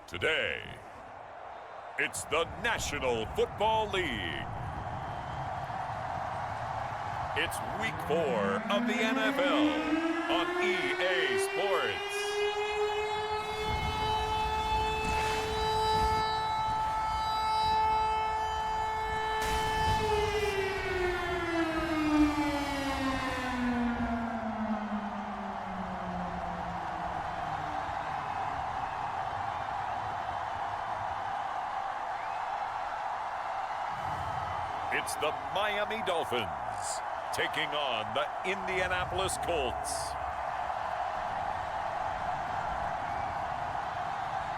Today, it's the National Football League. It's Week 4 of the NFL on EA Sports. It's the Miami Dolphins taking on the Indianapolis Colts.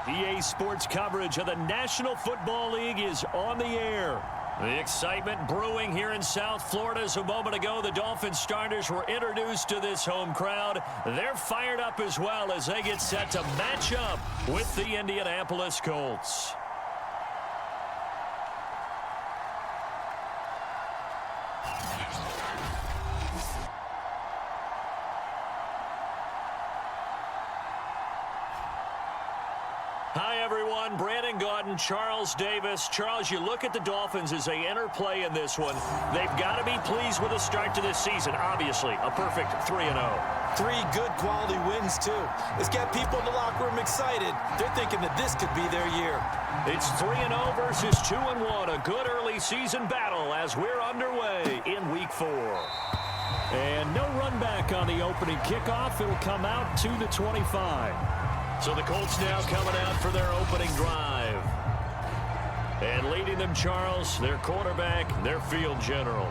EA Sports coverage of the National Football League is on the air. The excitement brewing here in South Florida. As a moment ago, the Dolphins starters were introduced to this home crowd. They're fired up as well as they get set to match up with the Indianapolis Colts. Hi, everyone. Brandon Gaudin, Charles Davis. Charles, you look at the Dolphins as they interplay in this one. They've got to be pleased with the start to this season. Obviously, a perfect 3-0. 3 good quality wins, too. It's got people in the locker room excited. They're thinking that this could be their year. It's 3-0 versus 2-1. A good early season battle as we're underway in Week 4. And no run back on the opening kickoff. It'll come out to the 25. So the Colts now coming out for their opening drive. And leading them, Charles, their quarterback, their field general.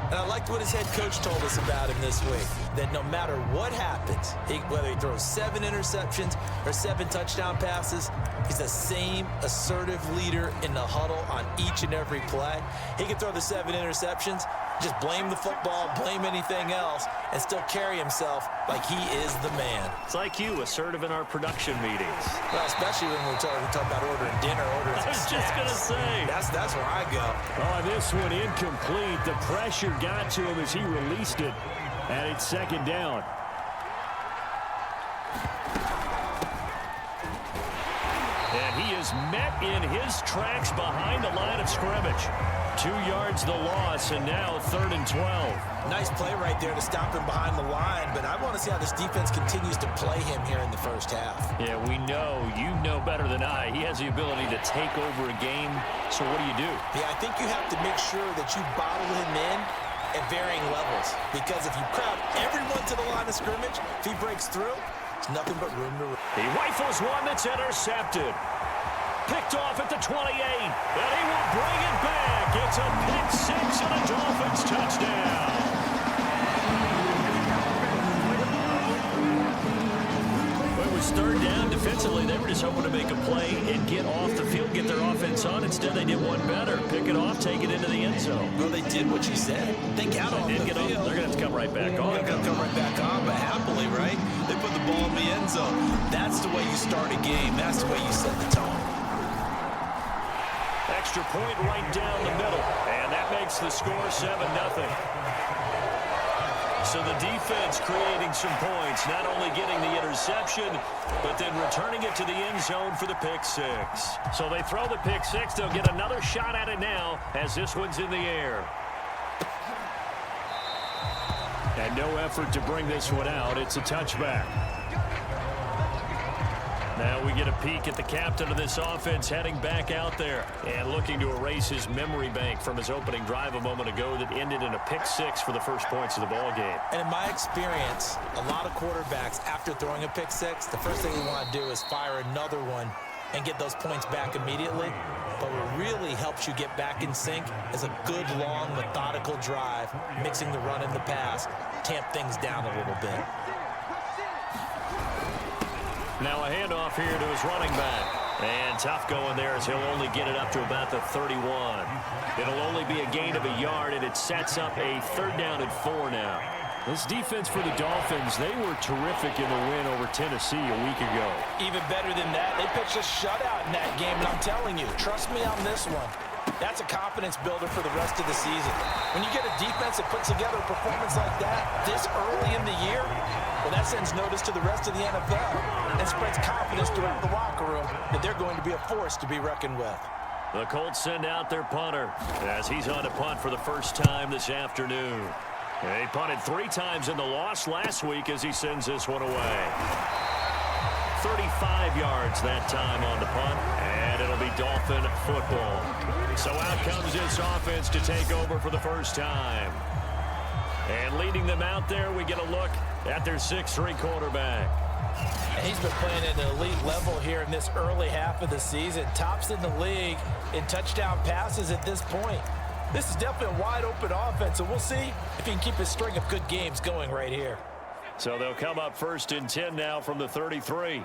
And I liked what his head coach told us about him this week, that no matter what happens, whether he throws 7 interceptions or 7 touchdown passes, he's the same assertive leader in the huddle on each and every play. He can throw the 7 interceptions, just blame the football, blame anything else, and still carry himself like he is the man. It's like you, assertive in our production meetings. Well, especially when we talk about ordering dinner, ordering I was just going to say. That's where I go. Oh, this one incomplete. The pressure got to him as he released it. And it's second down. And he is met in his tracks behind the line of scrimmage. 2 yards the loss, and now 3rd and 12. Nice play right there to stop him behind the line, but I want to see how this defense continues to play him here in the first half. Yeah, we know. You know better than I. He has the ability to take over a game, so what do? Yeah, I think you have to make sure that you bottle him in at varying levels, because if you crowd everyone to the line of scrimmage, if he breaks through, it's nothing but room to run. He rifles one that's intercepted. Picked off at the 28, and he will bring it back. It's a pick 6 and a Dolphins touchdown. Well, it was 3rd down defensively. They were just hoping to make a play and get off the field, get their offense on. Instead, they did one better. Pick it off, take it into the end zone. Well, they did what you said. They got off the field. They're going to have to come right back on. They're going to come right back on, but happily, right? They put the ball in the end zone. That's the way you start a game. That's the way you set the tone. Extra point right down the middle, and that makes the score 7-0. So the defense creating some points, not only getting the interception, but then returning it to the end zone for the pick 6. So they throw the pick 6. They'll get another shot at it now as this one's in the air. And no effort to bring this one out. It's a touchback. Now we get a peek at the captain of this offense heading back out there and looking to erase his memory bank from his opening drive a moment ago that ended in a pick 6 for the first points of the ball game. And in my experience, a lot of quarterbacks, after throwing a pick 6, the first thing we want to do is fire another one and get those points back immediately. But what really helps you get back in sync is a good, long, methodical drive, mixing the run and the pass, tamp things down a little bit. Now a handoff here to his running back. And tough going there as he'll only get it up to about the 31. It'll only be a gain of a yard, and it sets up a 3rd down and 4 now. This defense for the Dolphins, they were terrific in the win over Tennessee a week ago. Even better than that, they pitched a shutout in that game, and I'm telling you, trust me on this one. That's a confidence builder for the rest of the season. When you get a defense that puts together a performance like that this early in the year, Well, that sends notice to the rest of the NFL and spreads confidence throughout the locker room that they're going to be a force to be reckoned with. The Colts send out their punter as he's on to punt for the first time this afternoon. He punted 3 times in the loss last week as he sends this one away. 35 yards that time on the punt, and it'll be Dolphin football. So out comes this offense to take over for the first time. And leading them out there, we get a look at their 6'3" quarterback. And he's been playing at an elite level here in this early half of the season. Tops in the league in touchdown passes at this point. This is definitely a wide-open offense, so we'll see if he can keep his string of good games going right here. So they'll come up 1st and 10 now from the 33.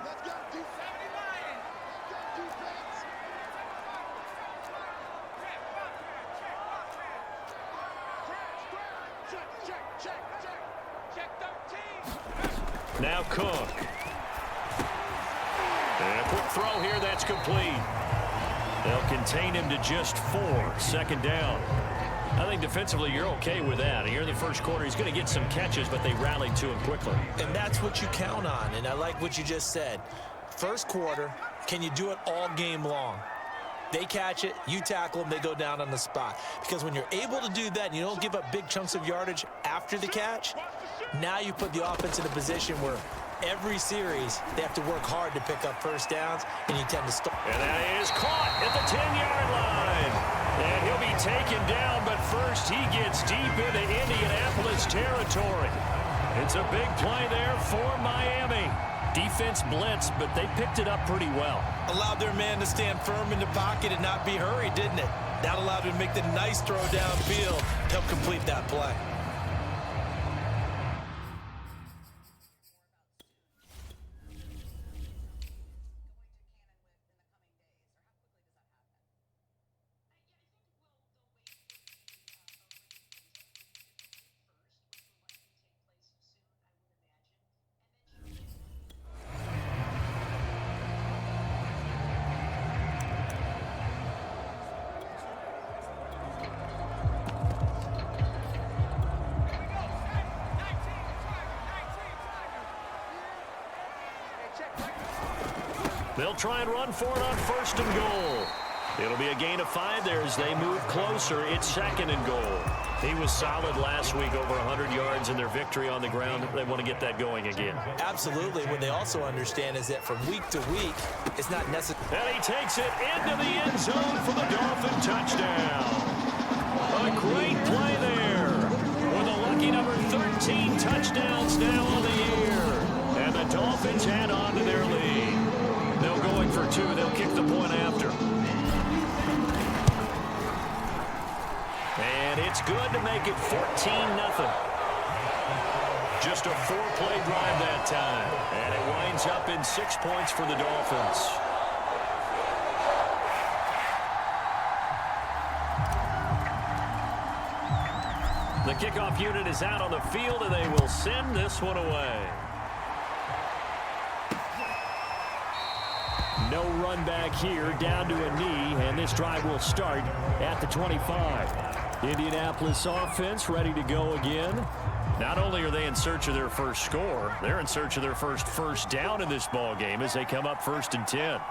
Now Cook. And a quick throw here, that's complete. They'll contain him to just 4, 2nd down. I think defensively you're okay with that. And here in the first quarter, he's going to get some catches, but they rallied to him quickly. And that's what you count on, and I like what you just said. First quarter, can you do it all game long? They catch it, you tackle them, they go down on the spot. Because when you're able to do that and you don't give up big chunks of yardage after the catch, now you put the offense in a position where every series they have to work hard to pick up first downs, and you tend to stop. And that is caught at the 10-yard line. And he'll be taken down, but first he gets deep into Indianapolis territory. It's a big play there for Miami. Defense blitzed, but they picked it up pretty well. Allowed their man to stand firm in the pocket and not be hurried, didn't it? That allowed him to make the nice throw downfield to help complete that play. They'll try and run for it on 1st and goal. It'll be a gain of 5 there as they move closer. It's 2nd and goal. He was solid last week, over 100 yards in their victory on the ground. They want to get that going again. Absolutely. What they also understand is that from week to week, it's not necessary. And he takes it into the end zone for the Dolphin touchdown. A great play there with a lucky number 13 touchdowns now on the year. And the Dolphins add on to their lead. They'll going for 2. They'll kick the point after. And it's good to make it 14-0. Just a 4-play drive that time. And it winds up in 6 points for the Dolphins. The kickoff unit is out on the field, and they will send this one away. No run back here, down to a knee, and this drive will start at the 25. Indianapolis offense ready to go again. Not only are they in search of their first score, they're in search of their first down in this ball game as they come up 1st and 10.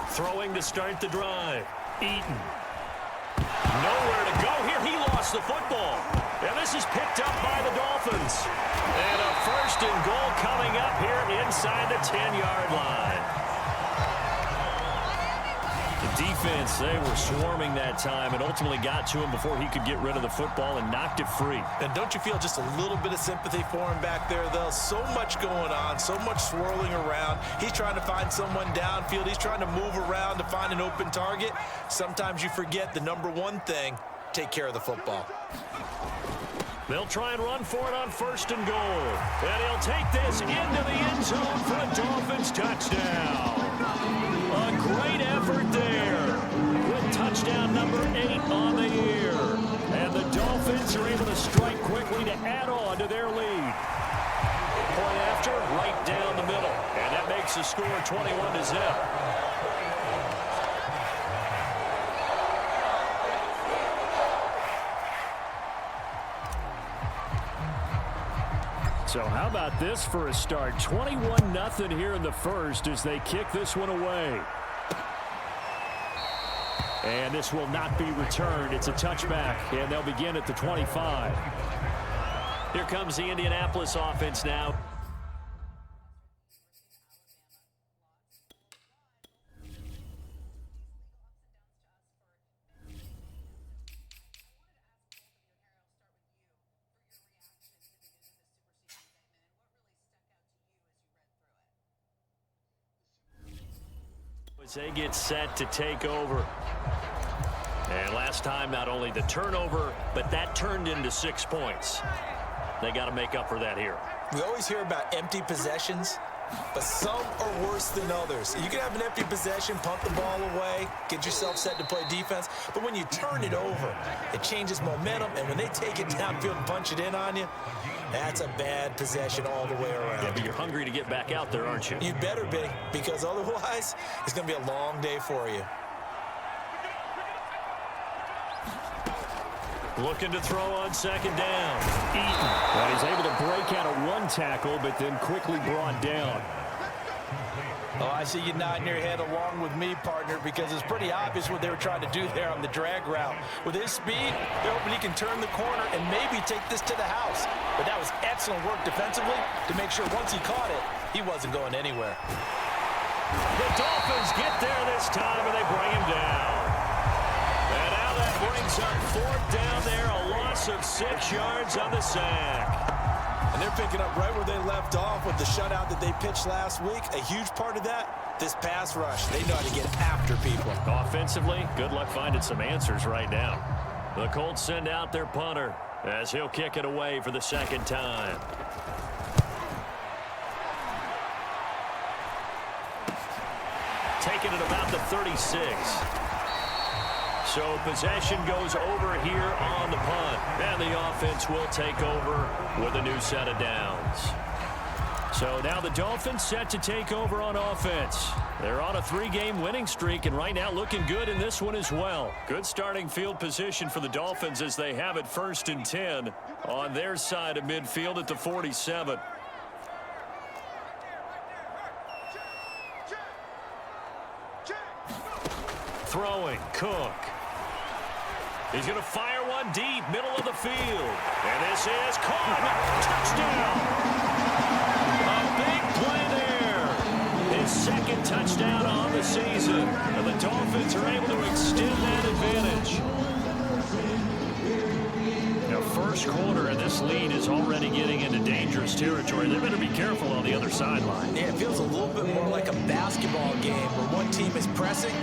Throwing to start the drive. Eaton. Nowhere to go here. He lost the football. And this is picked up by the Dolphins. And a 1st and goal coming up here inside the 10-yard line. The defense, they were swarming that time and ultimately got to him before he could get rid of the football and knocked it free. And don't you feel just a little bit of sympathy for him back there, though? So much going on, so much swirling around. He's trying to find someone downfield. He's trying to move around to find an open target. Sometimes you forget the number one thing, take care of the football. They'll try and run for it on 1st and goal. And he'll take this into the end zone for a Dolphins touchdown. A great effort there with touchdown number 8 on the year. And the Dolphins are able to strike quickly to add on to their lead. Point after, right down the middle. And that makes the score 21-0. So how about this for a start? 21-0 here in the first as they kick this one away. And this will not be returned. It's a touchback, and they'll begin at the 25. Here comes the Indianapolis offense now. As they get set to take over. And last time, not only the turnover, but that turned into 6 points. They got to make up for that here. We always hear about empty possessions, but some are worse than others. You can have an empty possession, punt the ball away, get yourself set to play defense, but when you turn it over, it changes momentum, and when they take it downfield and punch it in on you, that's a bad possession all the way around. Yeah, but you're hungry to get back out there, aren't you? You better be, because otherwise, it's going to be a long day for you. Looking to throw on second down. Eaton. Well, he's able to break out of one tackle, but then quickly brought down. Oh, I see you nodding your head along with me, partner, because it's pretty obvious what they were trying to do there on the drag route. With his speed, they're hoping he can turn the corner and maybe take this to the house. But that was excellent work defensively to make sure once he caught it, he wasn't going anywhere. The Dolphins get there this time, and they bring him down. And now that brings up fourth down there, a loss of 6 yards on the sack. And they're picking up right where they left off with the shutout that they pitched last week. A huge part of that, this pass rush. They know how to get after people. Offensively, good luck finding some answers right now. The Colts send out their punter as he'll kick it away for the second time. Taking it about the 36. So possession goes over here on the punt. And the offense will take over with a new set of downs. So now the Dolphins set to take over on offense. They're on a 3-game winning streak, and right now looking good in this one as well. Good starting field position for the Dolphins as they have it 1st and 10 on their side of midfield at the 47. Throwing, Cook. He's going to fire one deep, middle of the field. And this is caught. Touchdown. A big play there. His second touchdown on the season. And the Dolphins are able to extend that advantage. Now, first quarter, and this lead is already getting into dangerous territory. They better be careful on the other sideline. Yeah, it feels a little bit more like a basketball game where one team is pressing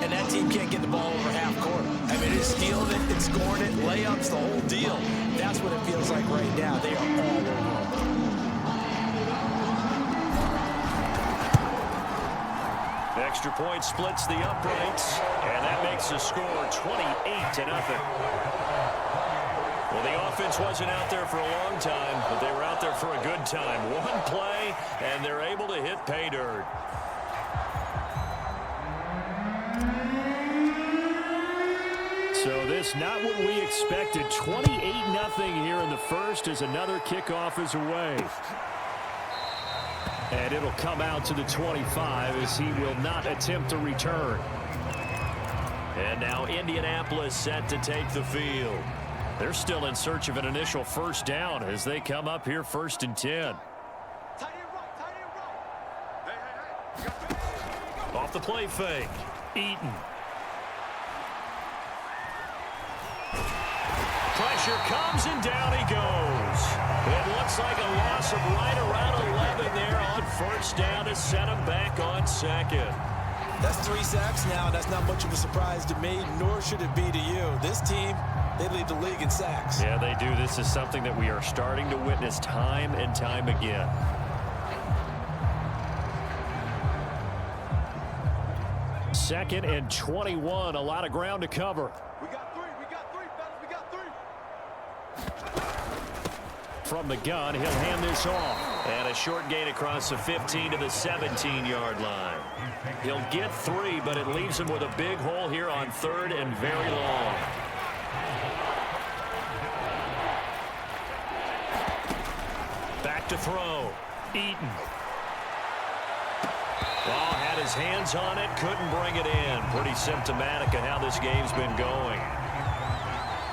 and that team can't get the ball over half court. I mean, it's stealing it, it's scoring it, layups, the whole deal. That's what it feels like right now. They are all over. Extra point splits the uprights, and that makes the score 28-0. Well, the offense wasn't out there for a long time, but they were out there for a good time. One play, and they're able to hit pay dirt. So this not what we expected. 28-0 here in the first as another kickoff is away. And it'll come out to the 25 as he will not attempt a return. And now Indianapolis set to take the field. They're still in search of an initial first down as they come up here 1st and 10. Off the play fake. Eaton. Pressure comes and down he goes. It looks like a loss of right around 11 there on first down to set him back on second. That's 3 sacks now. That's not much of a surprise to me, nor should it be to you. This team, they lead the league in sacks. Yeah, they do. This is something that we are starting to witness time and time again. Second and 21. A lot of ground to cover. We got three, fellas. We got 3. From the gun, he'll hand this off. And a short gain across the 15 to the 17-yard line. He'll get 3, but it leaves him with a big hole here on 3rd and very long. Back to throw. Eaton. Well, had his hands on it, couldn't bring it in. Pretty symptomatic of how this game's been going.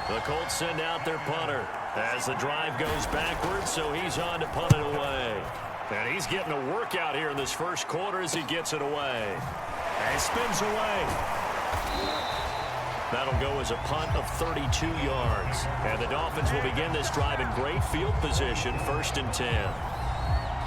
The Colts send out their punter as the drive goes backwards, so he's on to punt it away. And he's getting a workout here in this first quarter as he gets it away. And spins away. That'll go as a punt of 32 yards. And the Dolphins will begin this drive in great field position, 1st and 10.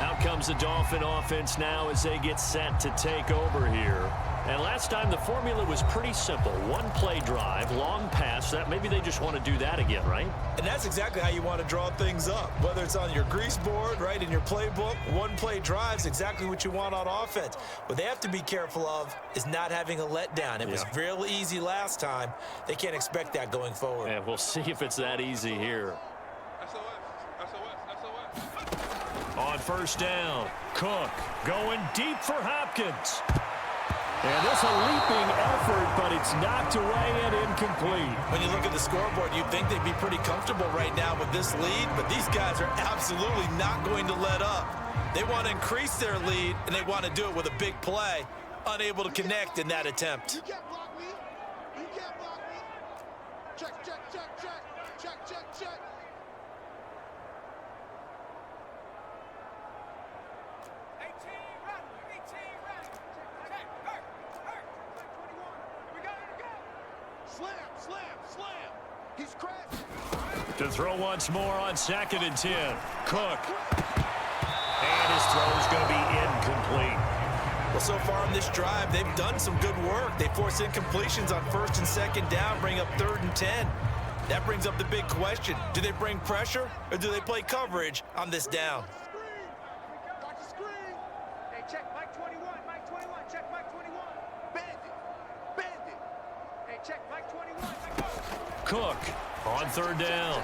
Out comes the Dolphin offense now as they get set to take over here. And last time the formula was pretty simple. One-play drive, long pass. That maybe they just want to do that again, right? And that's exactly how you want to draw things up. Whether it's on your grease board, right, in your playbook, one-play drive's exactly what you want on offense. What they have to be careful of is not having a letdown. It was real easy last time. They can't expect that going forward. And we'll see if it's that easy here. On 1st down, Cook going deep for Hopkins. And this a leaping effort, but it's knocked away and incomplete. When you look at the scoreboard, you'd think they'd be pretty comfortable right now with this lead, but these guys are absolutely not going to let up. They want to increase their lead, and they want to do it with a big play. Unable to connect in that attempt. You can't block me. You can't block me. Check, check, check, check. Check, check, check. Slam, slam, slam. He's crashing. To throw once more on 2nd and 10. Cook. And his throw is going to be incomplete. Well, so far on this drive, they've done some good work. They force incompletions on 1st and 2nd down, bring up 3rd and 10. That brings up the big question. Do they bring pressure or do they play coverage on this down? Got the screen. Hey, check Mike 21. Mike 21. Check Mike 21. Bandit. Bandit. Hey, check Mike 21. Mike 21. Cook on 3rd down.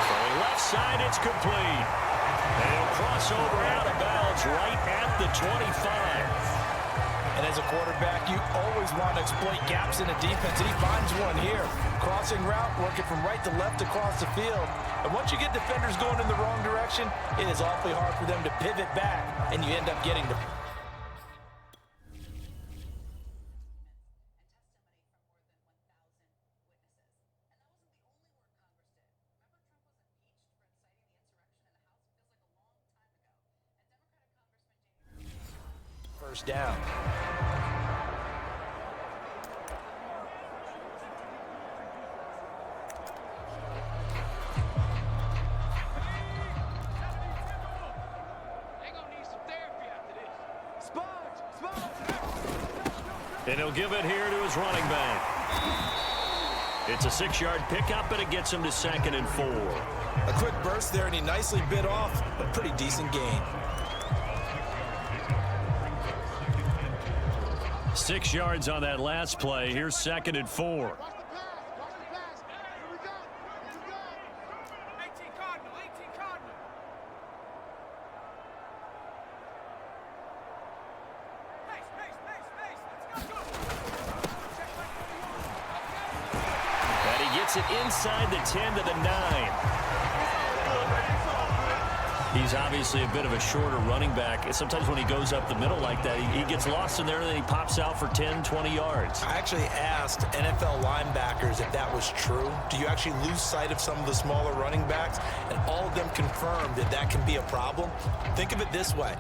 Throwing left side, it's complete. And he'll cross over out of bounds right at the 25. And as a quarterback, you always want to exploit gaps in a defense, and he finds one here. Crossing route, working from right to left across the field. And once you get defenders going in the wrong direction, it is awfully hard for them to pivot back, and you end up getting the... First down. And he'll give it here to his running back. It's a 6-yard pickup, and it gets him to 2nd and 4. A quick burst there, and he nicely bit off a pretty decent gain. 6 yards on that last play. Here's 2nd and 4. Watch the pass. Watch the pass. Here we go. Here we go. 18 Cardinal. 18 Cardinal. And he gets it inside the 10 to the 9. He's obviously a bit of a shorter running back. Sometimes when he goes up the middle like that, he gets lost in there and then he pops out for 10, 20 yards. I actually asked NFL linebackers if that was true. Do you actually lose sight of some of the smaller running backs? And all of them confirmed that that can be a problem. Think of it this way.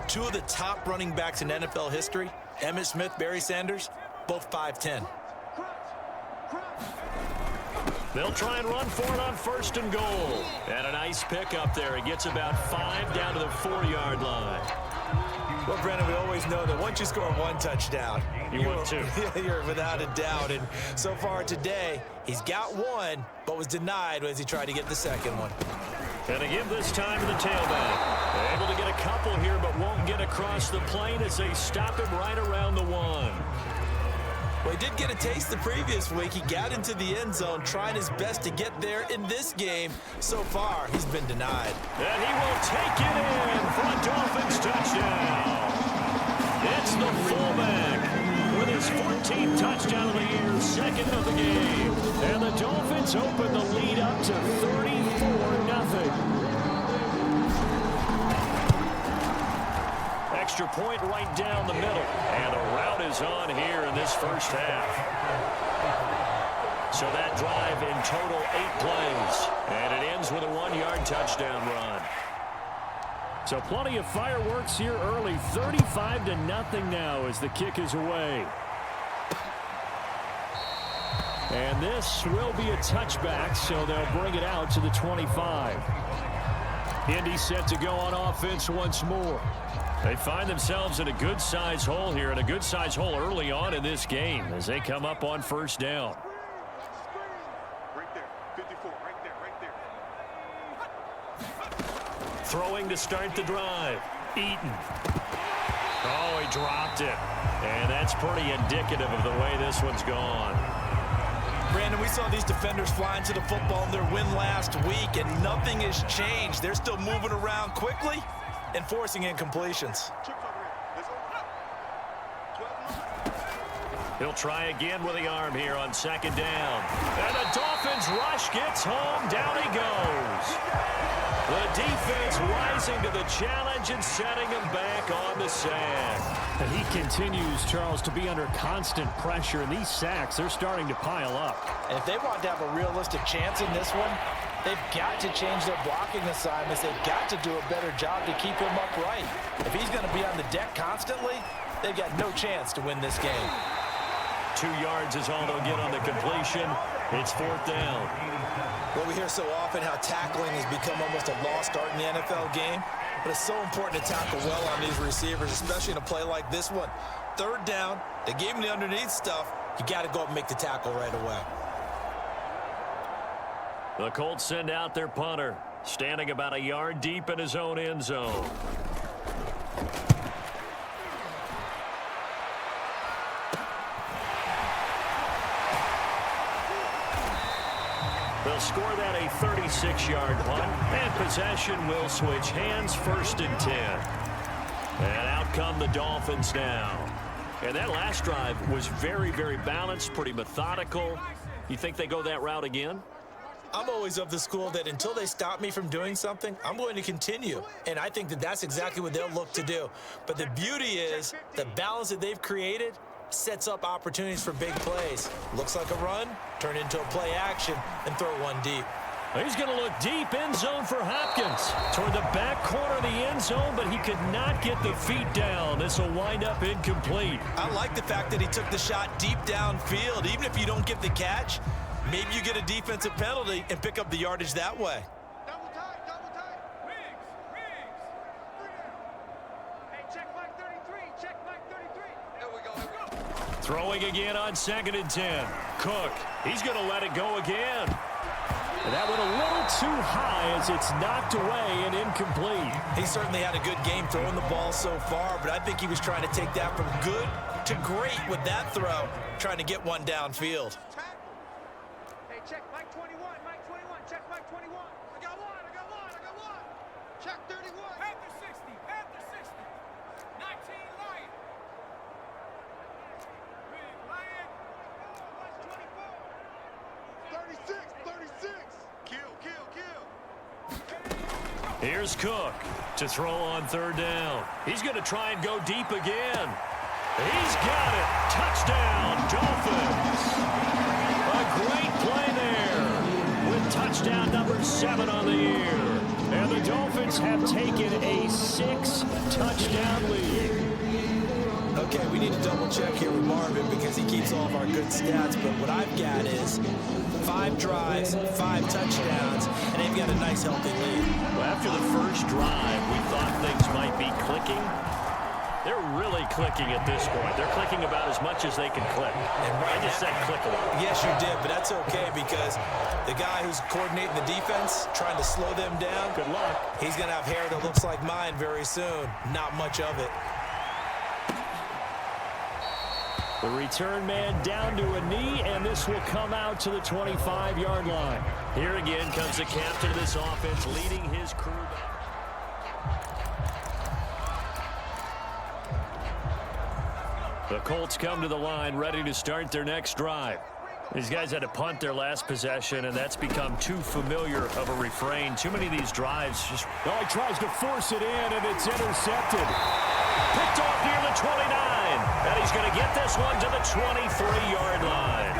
2 of the top running backs in NFL history, Emmitt Smith, Barry Sanders, both 5'10". They'll try and run for it on 1st and goal. And a nice pick up there. He gets about 5 down to the 4-yard line. Well, Brandon, we always know that once you score 1 touchdown, want 2. You're without a doubt. And so far today, he's got 1, but was denied as he tried to get the 2nd one. And they give this time to the tailback. Able to get a couple here, but won't get across the plane as they stop him right around the 1. Well, he did get a taste the previous week. He got into the end zone, trying his best to get there in this game. So far, he's been denied. And he will take it in for a Dolphins touchdown. It's the fullback with his 14th touchdown of the year, 2nd of the game. And the Dolphins open the lead up to 34-0. extra point right down the middle. And the route is on here in this first half. So that drive in total 8 plays. And it ends with a 1-yard touchdown run. So plenty of fireworks here early. 35-0 now as the kick is away. And this will be a touchback, so they'll bring it out to the 25. Indy set to go on offense once more. They find themselves in a good-sized hole here, and a good-sized hole early on in this game as they come up on first down. Right there, 54, right there. Throwing to start the drive. Eaton. Oh, he dropped it. And that's pretty indicative of the way this one's gone. Brandon, we saw these defenders flying to the football in their win last week, and nothing has changed. They're still moving around quickly and forcing incompletions. He'll try again with the arm here on second down. And the Dolphins rush gets home. Down he goes. The defense rising to the challenge and setting him back on the sack. And he continues, Charles, to be under constant pressure. And these sacks, they're starting to pile up. And if they want to have a realistic chance in this one, they've got to change their blocking assignments. They've got to do a better job to keep him upright. If he's going to be on the deck constantly, they've got no chance to win this game. 2 yards is all they'll get on the completion. It's fourth down. Well, we hear so often how tackling has become almost a lost art in the NFL game. But it's so important to tackle well on these receivers, especially in a play like this one. Third down, they gave him the underneath stuff. You got to go up and make the tackle right away. The Colts send out their punter, standing about a yard deep in his own end zone. They'll score that a 36-yard punt, and possession will switch hands, 1st and 10. And out come the Dolphins now. And that last drive was very, very balanced, pretty methodical. You think they go that route again? I'm always of the school that until they stop me from doing something, I'm going to continue. And I think that that's exactly what they'll look to do. But the beauty is the balance that they've created sets up opportunities for big plays. Looks like a run, turn into a play action, and throw one deep. He's going to look deep end zone for Hopkins. Toward the back corner of the end zone, but he could not get the feet down. This will wind up incomplete. I like the fact that he took the shot deep downfield. Even if you don't get the catch, maybe you get a defensive penalty and pick up the yardage that way. Double tight, double tight. Riggs. Hey, check Mike 33, check Mike 33. Here we go. Throwing again on 2nd and 10. Cook, he's going to let it go again. And that went a little too high as it's knocked away and incomplete. He certainly had a good game throwing the ball so far, but I think he was trying to take that from good to great with that throw, trying to get one downfield. Hey, check Mike 21, Mike 21, check Mike 21. I got one. Check 31. Panther 60, Panther 60. 19 Lion. Big Lion. Oh, 24. 36. Kill. Here's Cook to throw on 3rd down. He's going to try and go deep again. He's got it. Touchdown, Dolphins. A great play there with touchdown number 7 on the year. And the Dolphins have taken a 6-touchdown lead. Okay, we need to double check here with Marvin because he keeps all of our good stats, but what I've got is 5 drives, 5 touchdowns, and they've got a nice healthy lead. Well, after the first drive, we thought things might be clicking. They're really clicking at this point. They're clicking about as much as they can click. And right I just said click a lot. Yes, you did, but that's okay because the guy who's coordinating the defense, trying to slow them down, Good luck. he's going to have hair that looks like mine very soon. Not much of it. The return man down to a knee, and this will come out to the 25-yard line. Here again comes the captain of this offense, leading his crew back. The Colts come to the line, ready to start their next drive. These guys had to punt their last possession, and that's become too familiar of a refrain. Too many of these drives just... Oh, he tries to force it in, and it's intercepted. picked off near the 29. And he's going to get this one to the 23-yard line.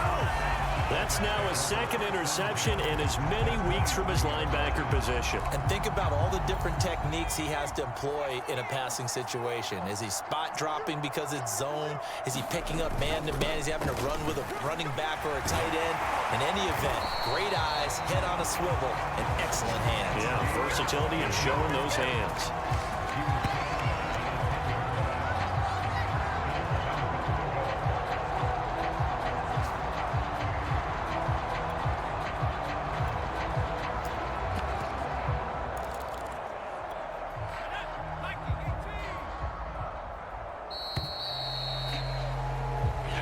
That's now his second interception in as many weeks from his linebacker position. And think about all the different techniques he has to employ in a passing situation. Is he spot dropping because it's zone? Is he picking up man-to-man? Is he having to run with a running back or a tight end? In any event, great eyes, head on a swivel, and excellent hands. Yeah, versatility and showing those hands.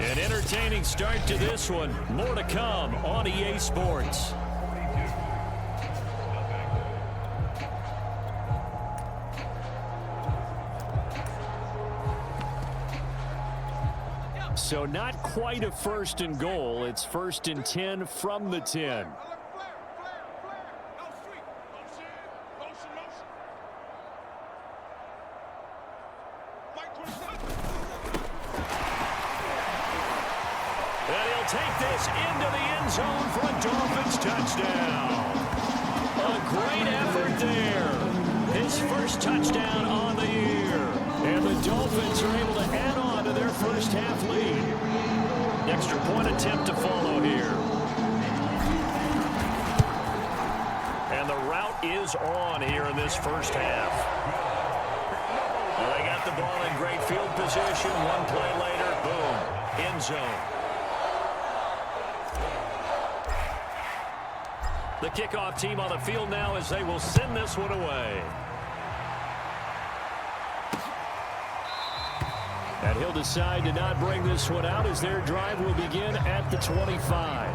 An entertaining start to this one. More to come on EA Sports. So not quite a 1st and goal. It's 1st and 10 from the 10. Take this into the end zone for a Dolphins touchdown. A great effort there. His first touchdown on the year. And the Dolphins are able to add on to their first half lead. Extra point attempt to follow here. And the route is on here in this first half. Well, they got the ball in great field position. One play later, boom, end zone. The kickoff team on the field now as they will send this one away. And he'll decide to not bring this one out as their drive will begin at the 25.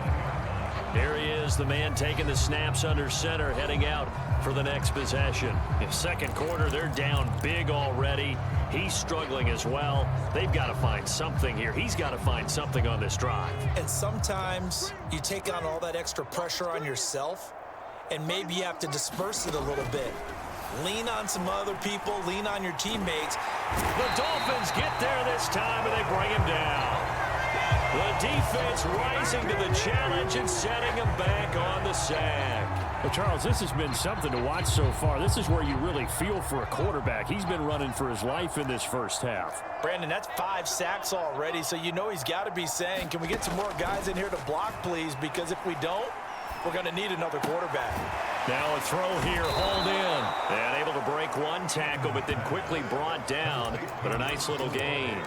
There he is, the man taking the snaps under center, heading out for the next possession. In second quarter, they're down big already. He's struggling as well. They've got to find something here. He's got to find something on this drive. And sometimes you take on all that extra pressure on yourself, and maybe you have to disperse it a little bit. Lean on some other people. Lean on your teammates. The Dolphins get there this time, and they bring him down. The defense rising to the challenge and setting him back on the sack. Well, Charles, this has been something to watch so far. This is where you really feel for a quarterback. He's been running for his life in this first half. Brandon, that's 5 sacks already, so you know he's got to be saying, can we get some more guys in here to block, please? Because if we don't, we're going to need another quarterback. Now a throw here, hauled in. And able to break one tackle, but then quickly brought down. But a nice little gain.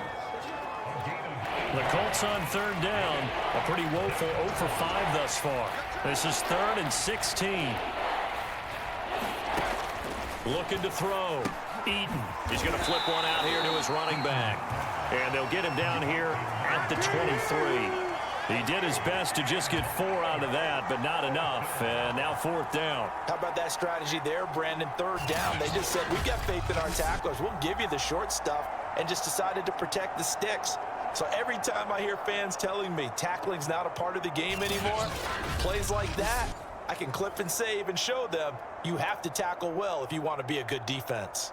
The Colts on third down. A pretty woeful 0 for 5 thus far. This is 3rd and 16. Looking to throw. Eaton. He's going to flip one out here to his running back. And they'll get him down here at the 23. He did his best to just get 4 out of that, but not enough. And now 4th down. How about that strategy there, Brandon? 3rd down. They just said, we've got faith in our tacklers. We'll give you the short stuff, and just decided to protect the sticks. So every time I hear fans telling me tackling's not a part of the game anymore, plays like that, I can clip and save and show them you have to tackle well if you want to be a good defense.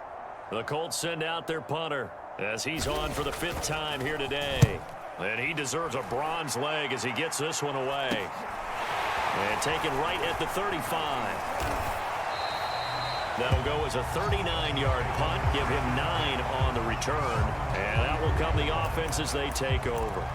The Colts send out their punter as he's on for the 5th time here today. And he deserves a bronze leg as he gets this one away. And taken right at the 35. That'll go as a 39-yard punt. Give him 9 on the return. And out will come the offense as they take over.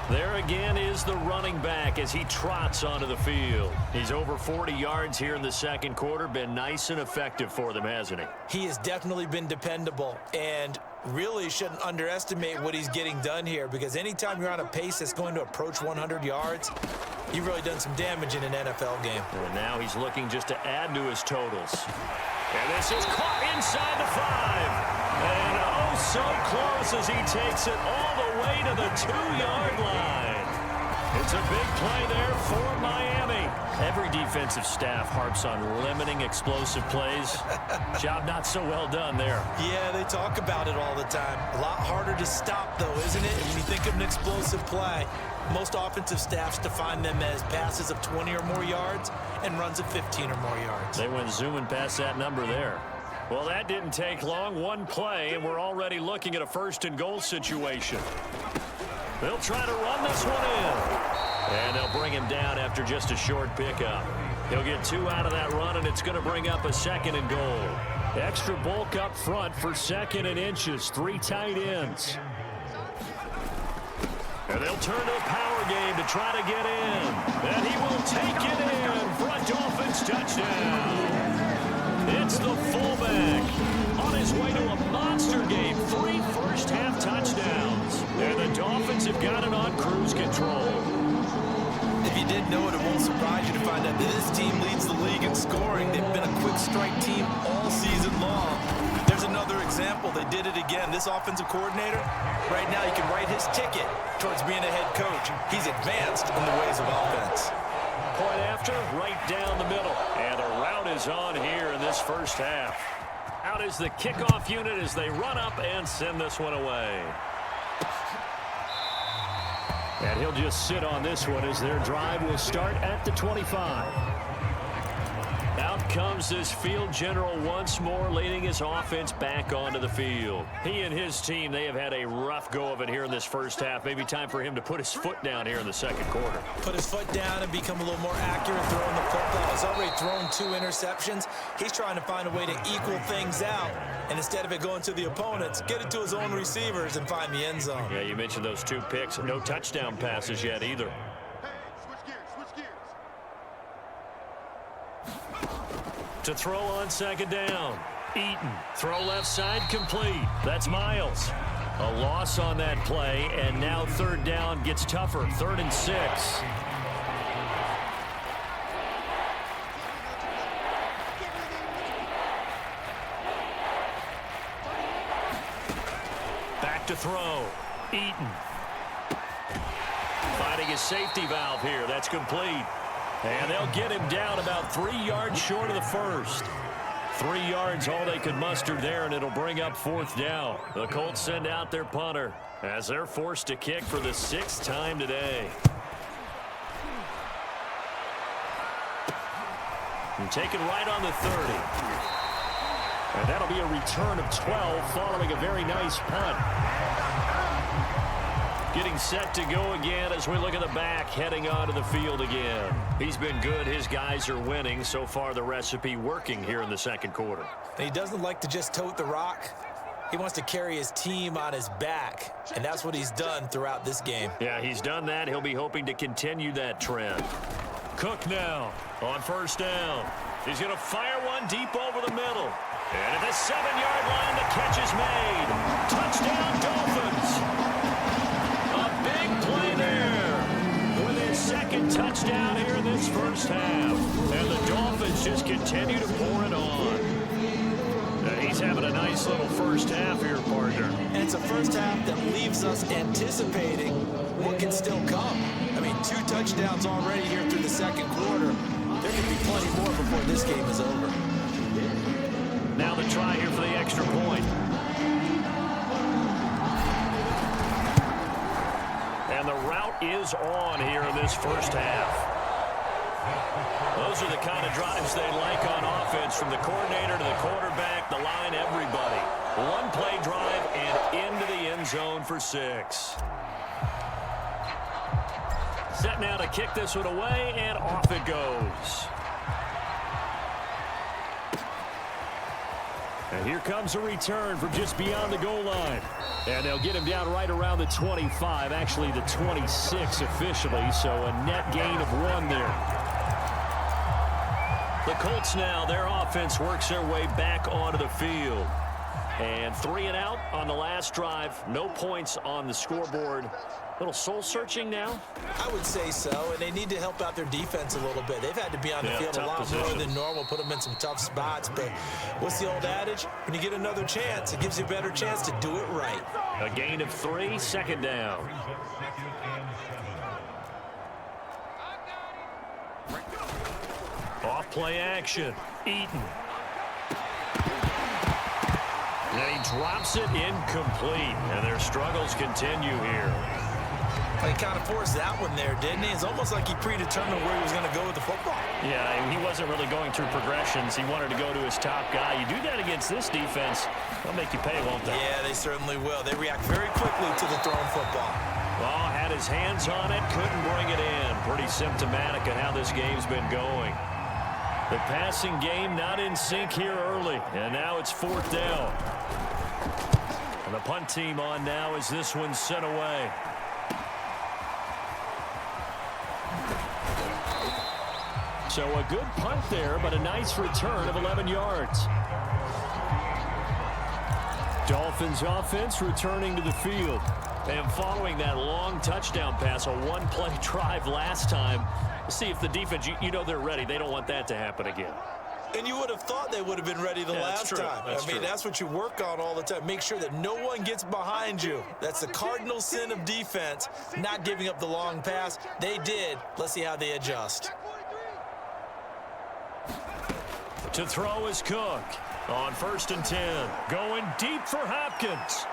There again is the running back as he trots onto the field. He's over 40 yards here in the second quarter. Been nice and effective for them, hasn't he? He has definitely been dependable, and really shouldn't underestimate what he's getting done here, because anytime you're on a pace that's going to approach 100 yards, you've really done some damage in an NFL game. And now he's looking just to add to his totals. And this is caught inside the 5. And oh, so close as he takes it all the way to the 2-yard line. It's a big play there for Miami. Every defensive staff harps on limiting explosive plays. Job not so well done there. Yeah, they talk about it all the time. A lot harder to stop, though, isn't it? When you think of an explosive play, most offensive staffs define them as passes of 20 or more yards and runs of 15 or more yards. They went zooming past that number there. Well, that didn't take long. One play, and we're already looking at a first-and-goal situation. They'll try to run this one in. And they'll bring him down after just a short pickup. He'll get 2 out of that run, and it's going to bring up a 2nd and goal. Extra bulk up front for 2nd and inches. 3 tight ends. And they'll turn to a power game to try to get in. And he will take it in for a Dolphins touchdown. It's the fullback on his way to a monster game. 3 first-half touchdowns. And the Dolphins have got it on cruise control. If you didn't know it, it won't surprise you to find out that this team leads the league in scoring. They've been a quick strike team all season long. There's another example. They did it again. This offensive coordinator, right now he can write his ticket towards being a head coach. He's advanced in the ways of offense. Point after, right down the middle. And the route is on here in this first half. Out is the kickoff unit as they run up and send this one away. And he'll just sit on this one as their drive will start at the 25. Out comes this field general once more, leading his offense back onto the field. He and his team, they have had a rough go of it here in this first half. Maybe time for him to put his foot down here in the second quarter. Put his foot down and become a little more accurate throwing the football. He's already thrown 2 interceptions. He's trying to find a way to equal things out. And instead of it going to the opponents, get it to his own receivers and find the end zone. Yeah, you mentioned those 2 picks. No touchdown passes yet either. To throw on 2nd down. Eaton. Throw left side complete. That's Miles. A loss on that play, and now 3rd down gets tougher. 3rd and 6. Back to throw. Eaton. Finding his safety valve here. That's complete. And they'll get him down about 3 yards short of the first. 3 yards, all they could muster there, and it'll bring up 4th down. The Colts send out their punter as they're forced to kick for the 6th time today. And taken right on the 30. And that'll be a return of 12 following a very nice punt. Getting set to go again as we look at the back, heading onto the field again. He's been good. His guys are winning. So far, the recipe working here in the second quarter. He doesn't like to just tote the rock. He wants to carry his team on his back, and that's what he's done throughout this game. Yeah, he's done that. He'll be hoping to continue that trend. Cook now on 1st down. He's going to fire one deep over the middle. And at the 7-yard line, the catch is made. Touchdown, Dolphins. With his 2nd touchdown here in this first half. And the Dolphins just continue to pour it on. He's having a nice little first half here, partner. And it's a first half that leaves us anticipating what can still come. I mean, 2 touchdowns already here through the second quarter. There could be plenty more before this game is over. Now the try here for the extra point. And the route is on here in this first half. Those are the kind of drives they like on offense, from the coordinator to the quarterback, the line, everybody. 1-play drive and into the end zone for 6. Set now to kick this one away, and off it goes. And here comes a return from just beyond the goal line. And they'll get him down right around the 25, actually the 26 officially, so a net gain of 1 there. The Colts now, their offense works their way back onto the field. And 3 and out on the last drive. No points on the scoreboard. Little soul-searching now? I would say so, and they need to help out their defense a little bit. They've had to be on the field a lot more than normal, put them in some tough spots. But what's the old adage? When you get another chance, it gives you a better chance to do it right. A gain of 3, 2nd down. Off play action. Eaton. And he drops it incomplete. And their struggles continue here. He kind of forced that one there, didn't he? It's almost like he predetermined where he was going to go with the football. Yeah, he wasn't really going through progressions. He wanted to go to his top guy. You do that against this defense, they'll make you pay, won't they? Yeah, they certainly will. They react very quickly to the thrown football. Well, had his hands on it, couldn't bring it in. Pretty symptomatic of how this game's been going. The passing game not in sync here early, and now it's 4th down. And the punt team on now as this one's sent away. So a good punt there, but a nice return of 11 yards. Dolphins offense returning to the field. And following that long touchdown pass, a one-play drive last time, see if the defense, you know they're ready. They don't want that to happen again. And you would have thought they would have been ready the last time. I mean, that's what you work on all the time. Make sure that no one gets behind you. That's the cardinal sin of defense, not giving up the long pass. They did. Let's see how they adjust. To throw is Cook on 1st and 10. Going deep for Hopkins.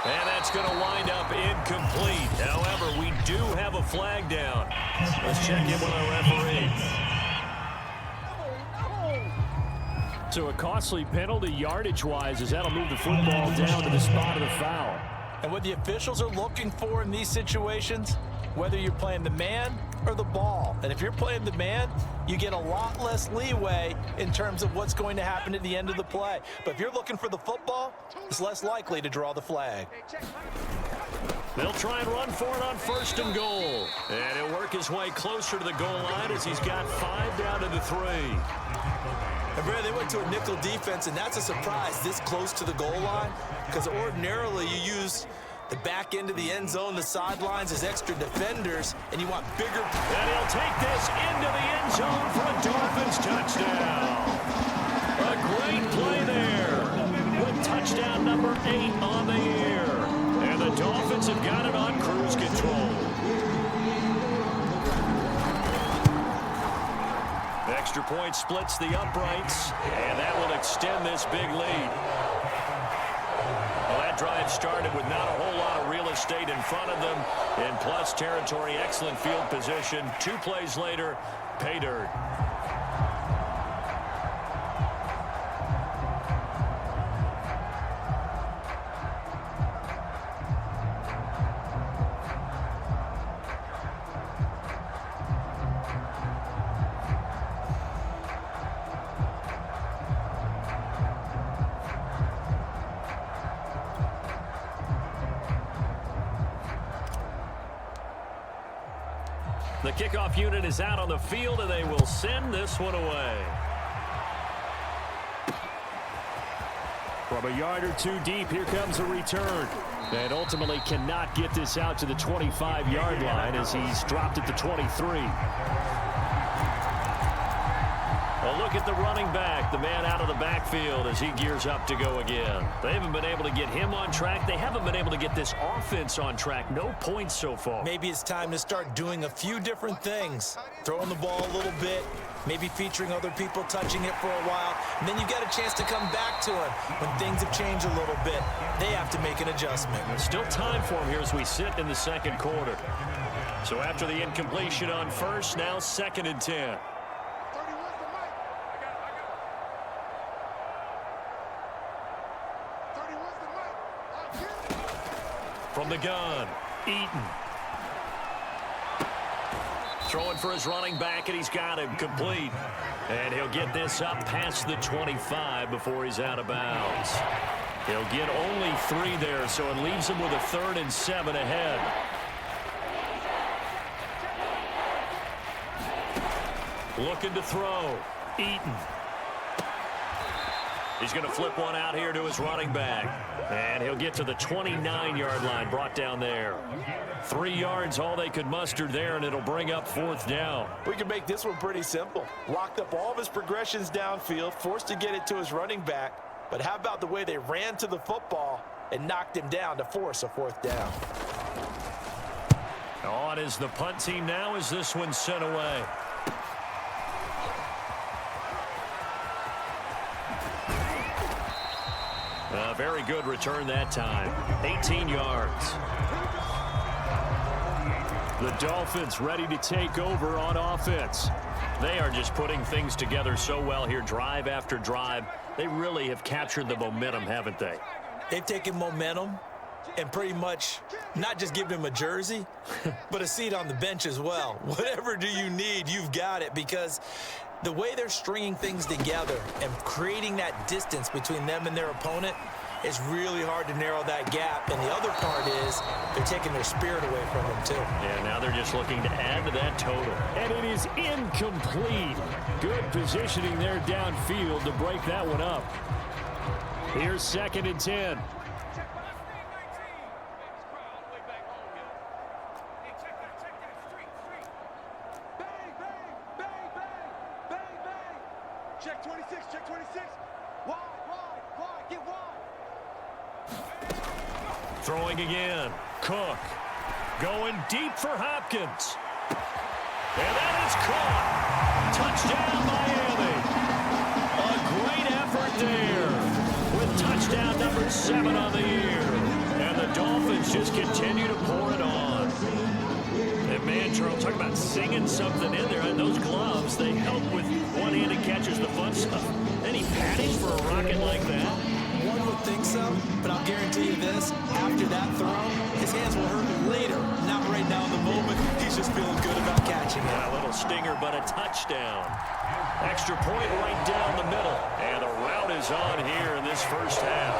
And that's going to wind up incomplete. However, we do have a flag down. Let's check in with our referee. So a costly penalty yardage-wise as that'll move the football down to the spot of the foul. And what the officials are looking for in these situations, whether you're playing the man or the ball. And if you're playing the man, you get a lot less leeway in terms of what's going to happen at the end of the play. But if you're looking for the football, it's less likely to draw the flag. They'll try and run for it on 1st and goal. And he'll work his way closer to the goal line as he's got 5 down to the 3. And Brad, they went to a nickel defense, and that's a surprise this close to the goal line, because ordinarily you use the back end of the end zone, the sidelines as extra defenders, and you want bigger. And he'll take this into the end zone for a Dolphins touchdown. A great play there with touchdown number 8 on the year. And the Dolphins have got it on cruise control. Extra point splits the uprights, and that will extend this big lead. Well, that drive started with not a whole lot of real estate in front of them. In plus territory, excellent field position. 2 plays later, pay dirt. The kickoff unit is out on the field, and they will send this one away. From a yard or 2 deep, here comes a return. And ultimately cannot get this out to the 25-yard line as he's dropped at the 23. A look at the running back, the man out of the backfield as he gears up to go again. They haven't been able to get him on track. They haven't been able to get this offense on track. No points so far. Maybe it's time to start doing a few different things. Throwing the ball a little bit, maybe featuring other people touching it for a while, and then you get a chance to come back to him when things have changed a little bit. They have to make an adjustment. There's still time for him here as we sit in the 2nd quarter. So after the incompletion on 1st, now 2nd and 10. From the gun, Eaton. Throwing for his running back, and he's got him complete. And he'll get this up past the 25 before he's out of bounds. He'll get only 3 there, so it leaves him with a 3rd and 7 ahead. Looking to throw, Eaton. He's going to flip one out here to his running back. And he'll get to the 29-yard line, brought down there. 3 yards, all they could muster there, and it'll bring up 4th down. We can make this one pretty simple. Locked up all of his progressions downfield, forced to get it to his running back. But how about the way they ran to the football and knocked him down to force a 4th down? On is the punt team now as this one's sent away. A very good return that time. 18 yards. The Dolphins ready to take over on offense. They are just putting things together so well here, drive after drive. They really have captured the momentum, haven't they? They've taken momentum and pretty much not just given him a jersey, but a seat on the bench as well. Whatever do you need, you've got it, because the way they're stringing things together and creating that distance between them and their opponent, it's really hard to narrow that gap. And the other part is they're taking their spirit away from them, too. Yeah, now they're just looking to add to that total. And it is incomplete. Good positioning there downfield to break that one up. Here's 2nd and 10. Check 26, check 26. Wide, get wide. Throwing again. Cook going deep for Hopkins. And that is caught. Touchdown, Miami. A great effort there with touchdown number 7 on the year. And the Dolphins just continue to pour it on. And man, Charles, talk about singing something in there. And those gloves, they help with one-handed catches, the fun stuff. Any padding for a rocket like that? One would think so, but I'll guarantee you this. After that throw, his hands will hurt later. Not right now in the moment. He's just feeling good about catching it. Yeah, a little stinger, but a touchdown. Extra point right down the middle. And the route is on here in this first half.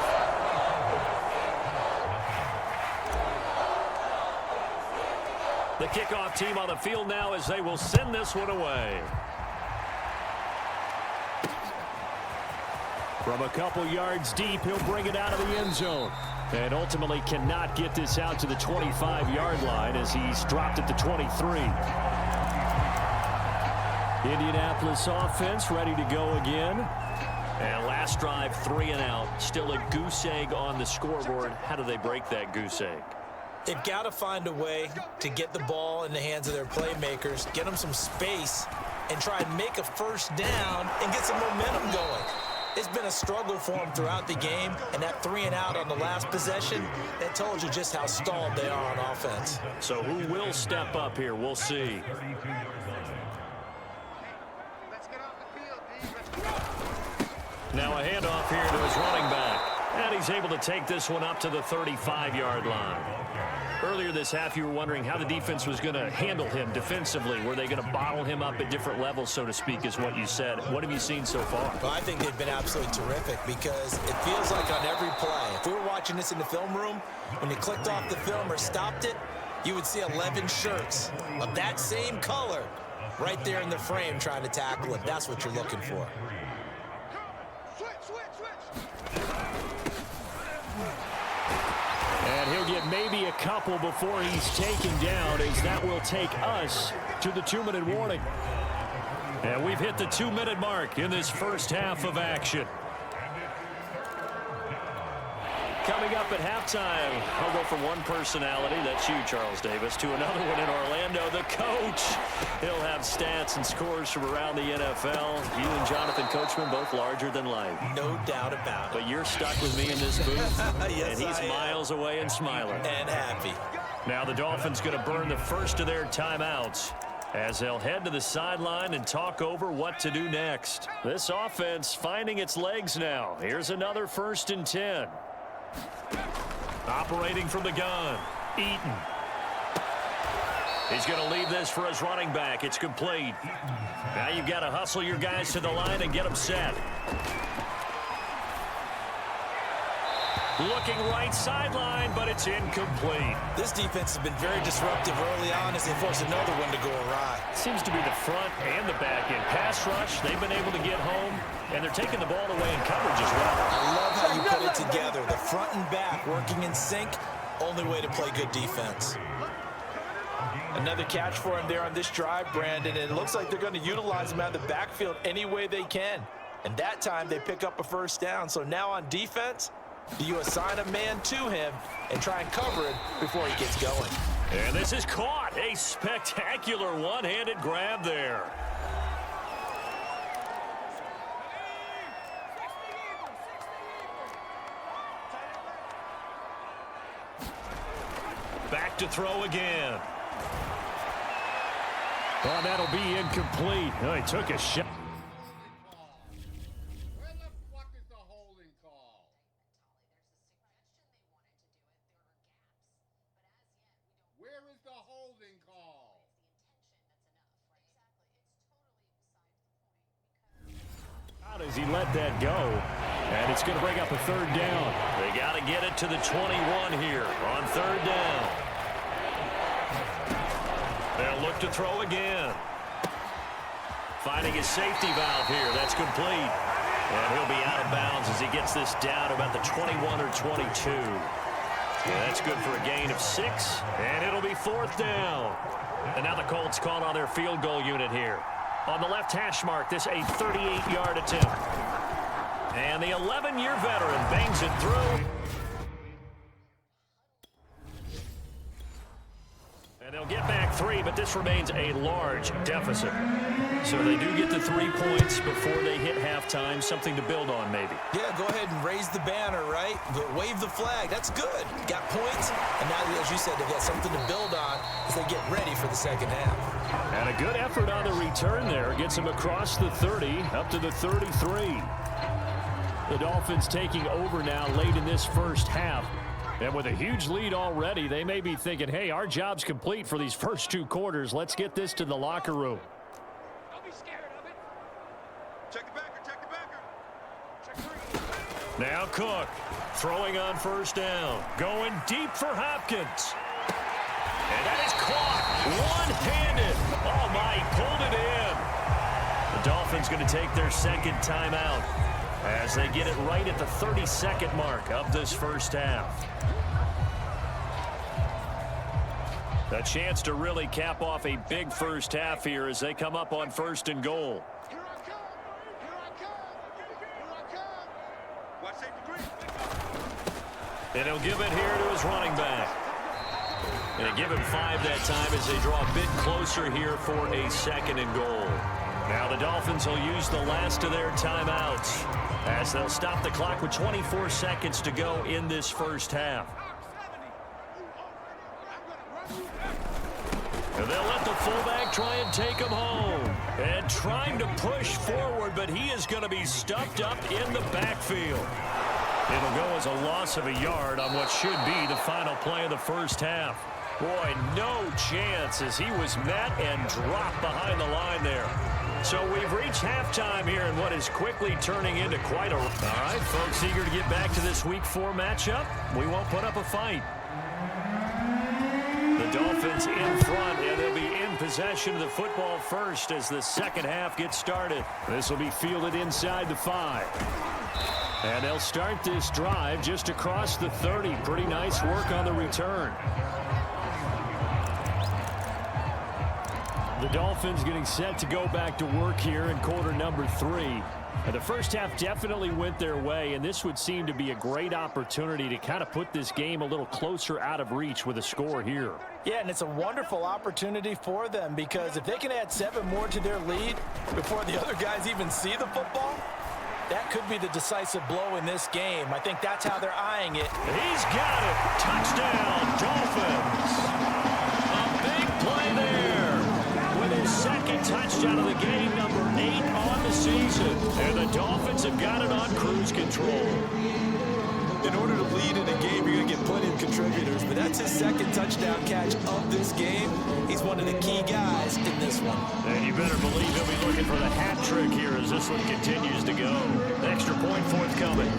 The kickoff team on the field now as they will send this one away. From a couple yards deep, he'll bring it out of the end zone. And ultimately cannot get this out to the 25-yard line as he's dropped at the 23. Indianapolis offense ready to go again. And last drive, 3 and out. Still a goose egg on the scoreboard. How do they break that goose egg? They've got to find a way to get the ball in the hands of their playmakers, get them some space, and try and make a first down and get some momentum going. It's been a struggle for them throughout the game, and that 3 and out on the last possession, that told you just how stalled they are on offense. So who will step up here? We'll see. Let's get off the field, D. Let's go. Now a handoff here to his running back. And he's able to take this one up to the 35-yard line. Earlier this half, you were wondering how the defense was going to handle him defensively. Were they going to bottle him up at different levels, so to speak, is what you said. What have you seen so far? Well, I think they've been absolutely terrific because it feels like on every play, if we were watching this in the film room, when you clicked off the film or stopped it, you would see 11 shirts of that same color right there in the frame trying to tackle it. That's what you're looking for. Switch. And he'll get maybe a couple before he's taken down, as that will take us to the 2-minute warning. And we've hit the 2-minute mark in this first half of action. Coming up at halftime, I'll go from one personality, that's you, Charles Davis, to another one in Orlando, the coach. He'll have stats and scores from around the NFL. You and Jonathan Coachman, both larger than life. No doubt about it. But you're stuck with me in this booth, Yes, and he's I am. miles away and smiling. And happy. Now the Dolphins going to burn the first of their timeouts as they'll head to the sideline and talk over what to do next. This offense finding its legs now. Here's another 1st and 10. Operating from the gun, Eaton. He's going to leave this for his running back. It's complete. Now you've got to hustle your guys to the line and get them set. Looking right sideline, but it's incomplete. This defense has been very disruptive early on as they force another one to go awry. Seems to be the front and the back end. Pass rush, they've been able to get home, and they're taking the ball away in coverage as well. I love how you put it together. The front and back working in sync. Only way to play good defense. Another catch for him there on this drive, Brandon. And it looks like they're going to utilize him out of the backfield any way they can. And that time they pick up a first down. So now on defense, do you assign a man to him and try and cover it before he gets going? And this is caught. A spectacular one-handed grab there. Back to throw again. Oh, that'll be incomplete. Oh, he took a shot. Where the fuck is the holding call? Where is the holding call? As he let that go, and it's going to bring up a third down. They got to get it to the 21 here on third down. They'll look to throw again. Finding his safety valve here. That's complete. And he'll be out of bounds as he gets this down to about the 21 or 22. Yeah, that's good for a gain of 6, and it'll be fourth down. And now the Colts call on their field goal unit here. On the left hash mark, this a 38-yard attempt. And the 11-year veteran bangs it through. And they'll get back 3, but this remains a large deficit. So they do get the 3 points before they hit halftime, something to build on maybe. Yeah, go ahead and raise the banner, right? Wave the flag. That's good. Got points, and now, as you said, they got something to build on as they get ready for the second half. And a good effort on the return there. Gets him across the 30, up to the 33. The Dolphins taking over now late in this first half. And with a huge lead already, they may be thinking, hey, our job's complete for these first 2 quarters. Let's get this to the locker room. Don't be scared of it. Check the backer, check the backer. Check 3. Now Cook throwing on first down. Going deep for Hopkins. And that is caught one-handed. Oh, my, he pulled it in. The Dolphins going to take their second timeout as they get it right at the 32nd mark of this first half. A chance to really cap off a big first half here as they come up on first and goal. Here I come. Here I come. Here I come. Watch safety green. And he'll give it here to his running back. And they give him 5 that time as they draw a bit closer here for a second and goal. Now the Dolphins will use the last of their timeouts as they'll stop the clock with 24 seconds to go in this first half. And they'll let the fullback try and take him home. And trying to push forward, but he is going to be stuffed up in the backfield. It'll go as a loss of a yard on what should be the final play of the first half. Boy, no chance as he was met and dropped behind the line there. So we've reached halftime here in what is quickly turning into quite a... All right, folks, eager to get back to this Week 4 matchup. We won't put up a fight. The Dolphins in front, and they'll be in possession of the football first as the second half gets started. This will be fielded inside the 5. And they'll start this drive just across the 30. Pretty nice work on the return. The Dolphins getting set to go back to work here in quarter number 3. And the first half definitely went their way, and this would seem to be a great opportunity to kind of put this game a little closer out of reach with a score here. Yeah, and it's a wonderful opportunity for them because if they can add 7 more to their lead before the other guys even see the football, that could be the decisive blow in this game. I think that's how they're eyeing it. He's got it. Touchdown, Dolphins. A big play there with his second touchdown of the game, number 8 on the season. And the Dolphins have got it on cruise control. In order to lead in a game, you're going to get plenty of contributors, but that's his second touchdown catch of this game. He's one of the key guys in this one. And you better believe he'll be looking for the hat trick here as this one continues to go. Extra point forthcoming.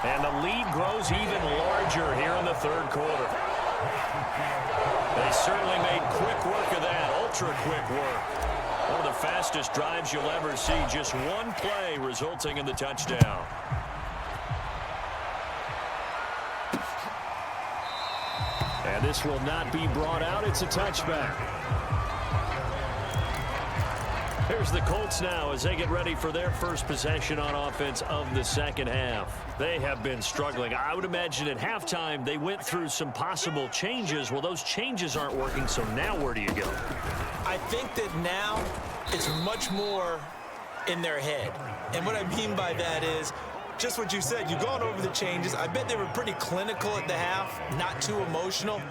And the lead grows even larger here in the third quarter. They certainly made quick work of that, ultra quick work. One of the fastest drives you'll ever see. Just one play resulting in the touchdown. And this will not be brought out. It's a touchback. Here's the Colts now as they get ready for their first possession on offense of the second half. They have been struggling. I would imagine at halftime they went through some possible changes. Well, those changes aren't working, so now where do you go? I think that now it's much more in their head. And what I mean by that is just what you said. You've gone over the changes. I bet they were pretty clinical at the half, not too emotional.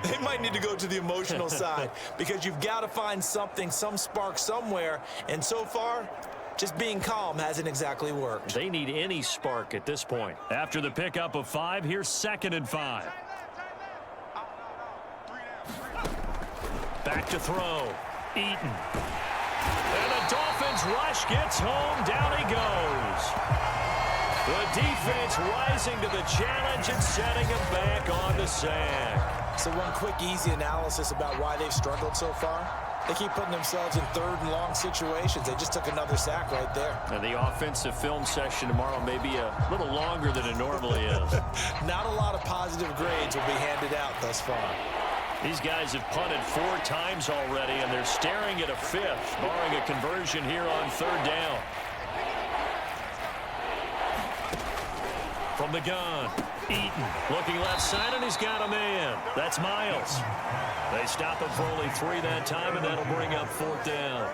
They might need to go to the emotional side because you've got to find something, some spark somewhere. And so far, just being calm hasn't exactly worked. They need any spark at this point. After the pickup of 5, here's 2nd and 5. Back to throw. Eaton. And the Dolphins rush gets home. Down he goes. The defense rising to the challenge and setting him back on the sack. So one quick, easy analysis about why they've struggled so far. They keep putting themselves in 3rd and long situations. They just took another sack right there. And the offensive film session tomorrow may be a little longer than it normally is. Not a lot of positive grades will be handed out thus far. These guys have punted 4 times already, and they're staring at a 5th, barring a conversion here on 3rd down. From the gun, Eaton looking left side, and he's got a man. That's Miles. They stop him for only 3 that time, and that'll bring up 4th down.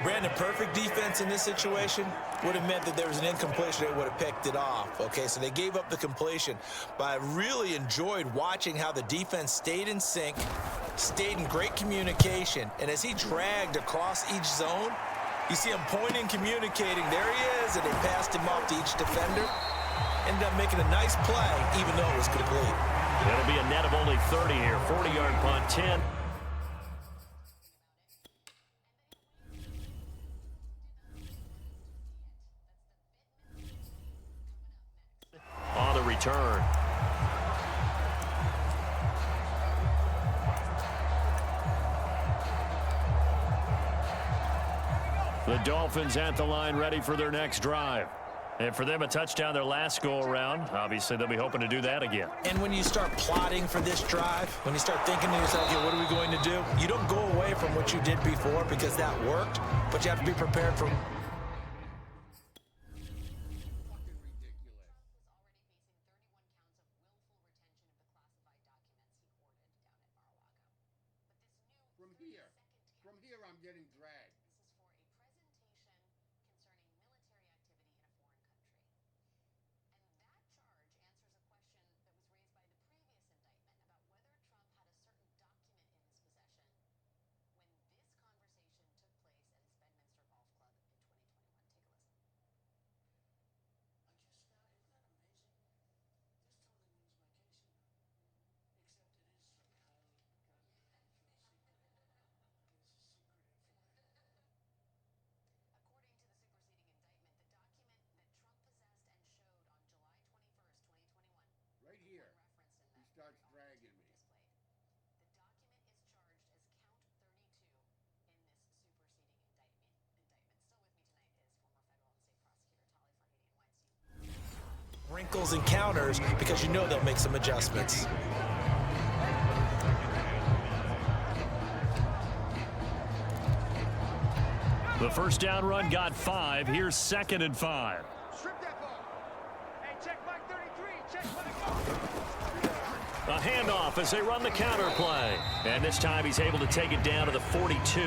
Brandon, perfect defense in this situation would have meant that there was an incompletion. They would have picked it off. Okay, so they gave up the completion. But I really enjoyed watching how the defense stayed in sync, stayed in great communication. And as he dragged across each zone, you see him pointing, communicating. There he is, and they passed him off to each defender. Ended up making a nice play, even though it was complete. It'll be a net of only 30 here. 40-yard punt, 10. On the return. The Dolphins at the line, ready for their next drive. And for them, a touchdown their last go-around. Obviously, they'll be hoping to do that again. And when you start plotting for this drive, when you start thinking to yourself, okay, what are we going to do? You don't go away from what you did before because that worked, but you have to be prepared for... From here, I'm getting dragged. Right here, he starts dragging me. The document is charged as count 32 in this superseding indictment. Still with me tonight is former federal and state prosecutor Tali Farhadian Weinstein. Wrinkles and counters because you know they'll make some adjustments. The first down run got 5. Here's 2nd and 5. Strip that ball. Hey, check Mike 33. Check when it goes. A handoff as they run the counter play. And this time he's able to take it down to the 42.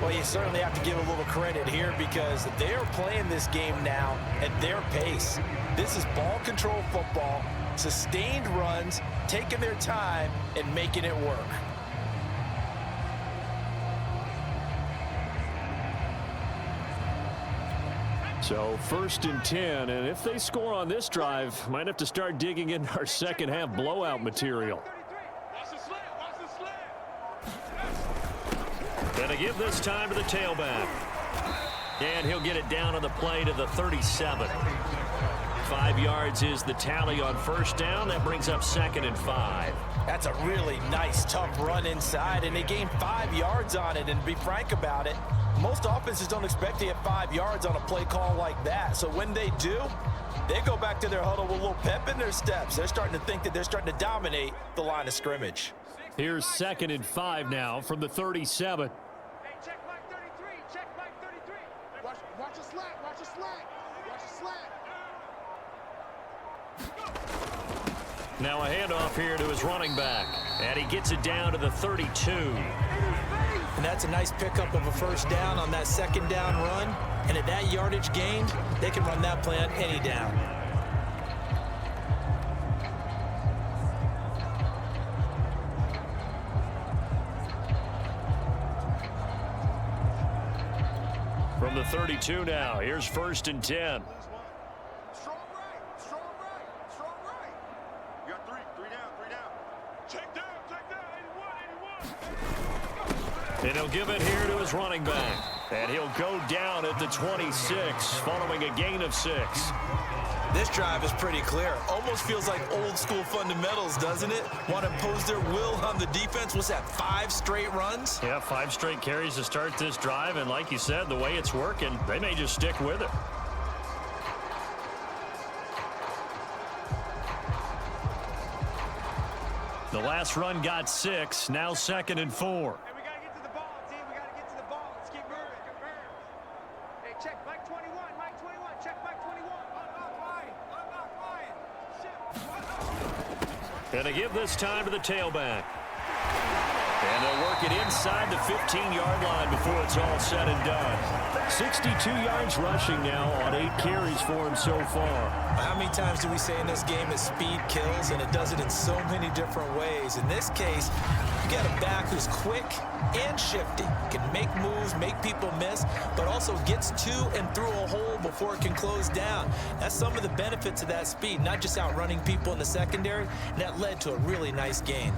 Well, you certainly have to give a little credit here because they're playing this game now at their pace. This is ball control football, sustained runs, taking their time and making it work. So 1st and 10, and if they score on this drive, might have to start digging in our second half blowout material. Watch the slant. Watch the slant. And to give this time to the tailback. And he'll get it down on the play to the 37. 5 yards is the tally on first down. That brings up 2nd and 5. That's a really nice, tough run inside, and they gained 5 yards on it. And to be frank about it, most offenses don't expect to get 5 yards on a play call like that. So when they do, they go back to their huddle with a little pep in their steps. They're starting to think that they're starting to dominate the line of scrimmage. Here's 2nd and 5 now from the 37. Hey, check Mike 33. Check Mike 33. Watch the slant. Watch the slant. Watch the slant. Now a handoff here to his running back. And he gets it down to the 32. And that's a nice pickup of a first down on that second down run. And at that yardage gained, they can run that play on any down. From the 32 now, here's 1st and 10. Strong right, strong right, strong right. You got three down. Check down, 81. And he'll give it here to his running back. And he'll go down at the 26, following a gain of 6. This drive is pretty clear. Almost feels like old school fundamentals, doesn't it? Want to impose their will on the defense. What's that, 5 straight runs? Yeah, 5 straight carries to start this drive. And like you said, the way it's working, they may just stick with it. The last run got 6. Now 2nd and 4. Hey, we got to get to the ball, team. We got to get to the ball. Let's keep moving. Hey, check Mike 21. Mike 21. Check Mike 21. Unlock Ryan. And they give this time to the tailback. And they'll work it inside the 15-yard line before it's all said and done. 62 yards rushing now on 8 carries for him so far. How many times do we say in this game that speed kills, and it does it in so many different ways? In this case, you got a back who's quick and shifty, can make moves, make people miss, but also gets to and through a hole before it can close down. That's some of the benefits of that speed, not just outrunning people in the secondary, and that led to a really nice gain.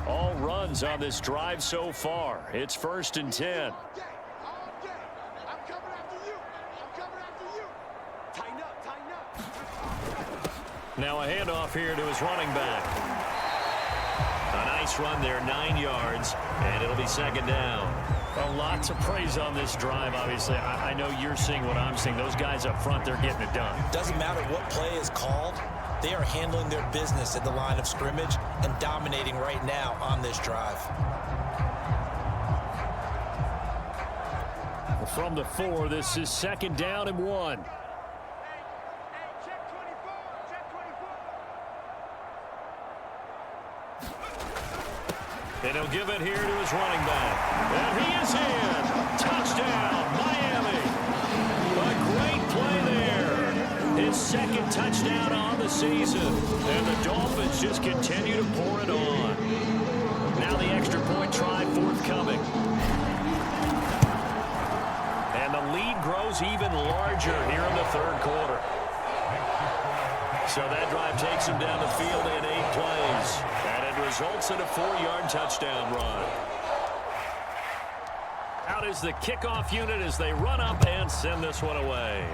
All runs on this drive so far. It's 1st and 10. All day. I'm coming after you. Tighten up. Now a handoff here to his running back. A nice run there, 9 yards, and it'll be 2nd down. Well, lots of praise on this drive, obviously. I know you're seeing what I'm seeing. Those guys up front, they're getting it done. Doesn't matter what play is called. They are handling their business at the line of scrimmage and dominating right now on this drive. From the 4, this is 2nd down and 1. Hey, check 24. And he'll give it here to his running back. And he is in. Touchdown, Miami. A great play there. His 2nd touchdown on the season. And the Dolphins just continue to pour it on. Now the extra point try forthcoming. And the lead grows even larger here in the 3rd quarter. So that drive takes him down the field in 8 plays. And it results in a 4-yard touchdown run. Out is the kickoff unit as they run up and send this one away.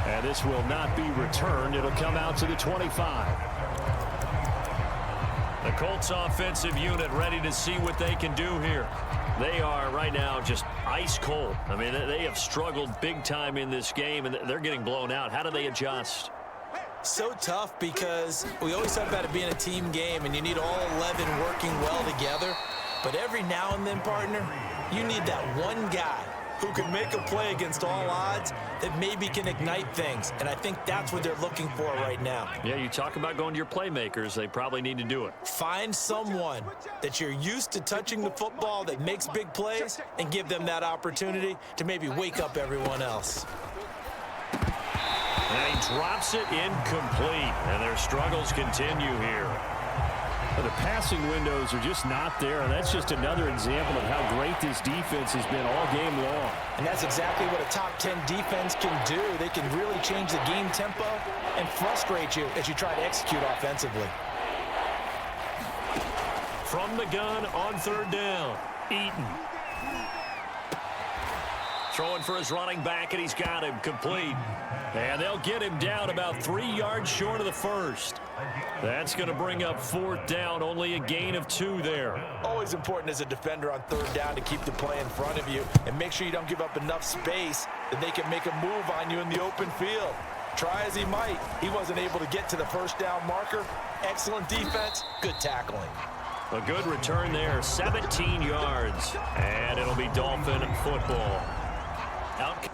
And this will not be returned. It'll come out to the 25. The Colts offensive unit ready to see what they can do here. They are right now just ice cold. I mean, they have struggled big time in this game, and they're getting blown out. How do they adjust? So tough because we always talk about it being a team game, and you need all 11 working well together. But every now and then, partner, you need that one guy who can make a play against all odds that maybe can ignite things. And I think that's what they're looking for right now. Yeah, you talk about going to your playmakers. They probably need to do it. Find someone that you're used to touching the football that makes big plays and give them that opportunity to maybe wake up everyone else. And he drops it incomplete. And their struggles continue here. The passing windows are just not there, and that's just another example of how great this defense has been all game long. And that's exactly what a top 10 defense can do. They can really change the game tempo and frustrate you as you try to execute offensively. From the gun on 3rd down, Eaton. Throwing for his running back, and he's got him complete. And they'll get him down about 3 yards short of the 1st. That's going to bring up 4th down, only a gain of 2 there. Always important as a defender on 3rd down to keep the play in front of you and make sure you don't give up enough space that they can make a move on you in the open field. Try as he might, he wasn't able to get to the 1st down marker. Excellent defense, good tackling. A good return there, 17 yards. And it'll be Dolphin football. Out.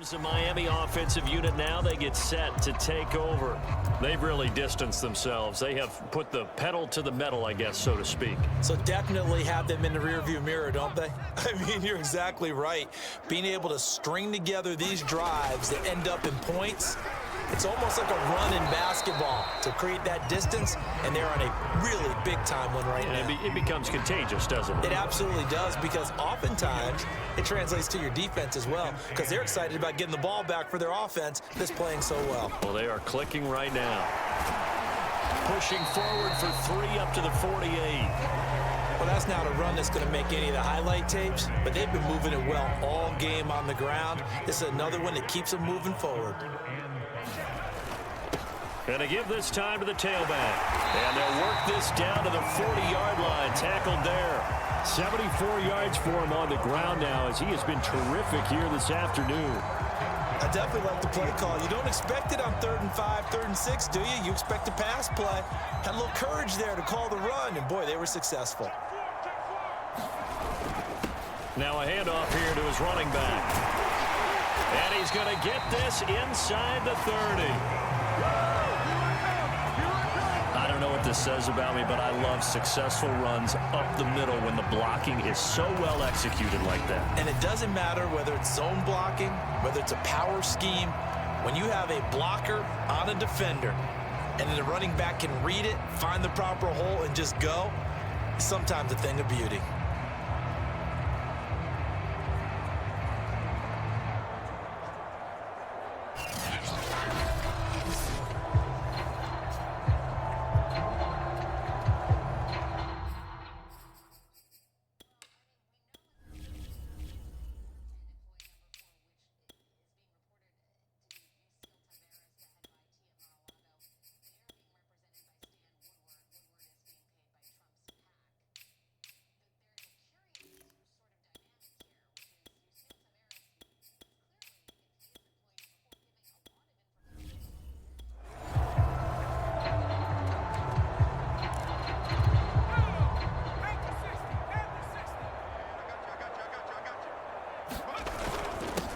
The Miami offensive unit now, they get set to take over. They've really distanced themselves. They have put the pedal to the metal, I guess, so to speak. So definitely have them in the rearview mirror, don't they? I mean, you're exactly right. Being able to string together these drives that end up in points, it's almost like a run in basketball to create that distance, and they're on a really big-time one right now. It becomes contagious, doesn't it? It absolutely does, because oftentimes it translates to your defense as well, because they're excited about getting the ball back for their offense that's playing so well. Well, they are clicking right now. Pushing forward for 3 up to the 48. Well, that's not a run that's going to make any of the highlight tapes, but they've been moving it well all game on the ground. This is another one that keeps them moving forward. Going to give this time to the tailback. And they'll work this down to the 40-yard line. Tackled there. 74 yards for him on the ground now, as he has been terrific here this afternoon. I definitely like the play call. You don't expect it on 3rd and 5, 3rd and 6, do you? You expect a pass play. Had a little courage there to call the run, and boy, they were successful. Now a handoff here to his running back. And he's going to get this inside the 30. I don't know what this says about me, but I love successful runs up the middle when the blocking is so well executed like that. And it doesn't matter whether it's zone blocking, whether it's a power scheme. When you have a blocker on a defender and then the running back can read it, find the proper hole, and just go, it's sometimes a thing of beauty.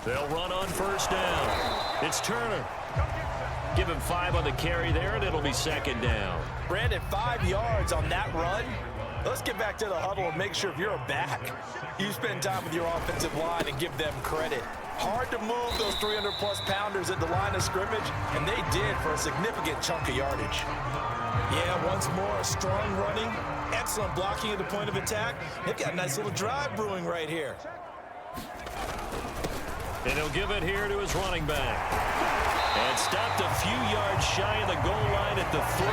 They'll run on first down. It's Turner. Give him 5 on the carry there, and it'll be 2nd down. Brandon, 5 yards on that run. Let's get back to the huddle and make sure if you're a back, you spend time with your offensive line and give them credit. Hard to move those 300-plus pounders at the line of scrimmage, and they did for a significant chunk of yardage. Yeah, once more, a strong running, excellent blocking at the point of attack. They've got a nice little drive brewing right here. And he'll give it here to his running back. And stopped a few yards shy of the goal line at the 3.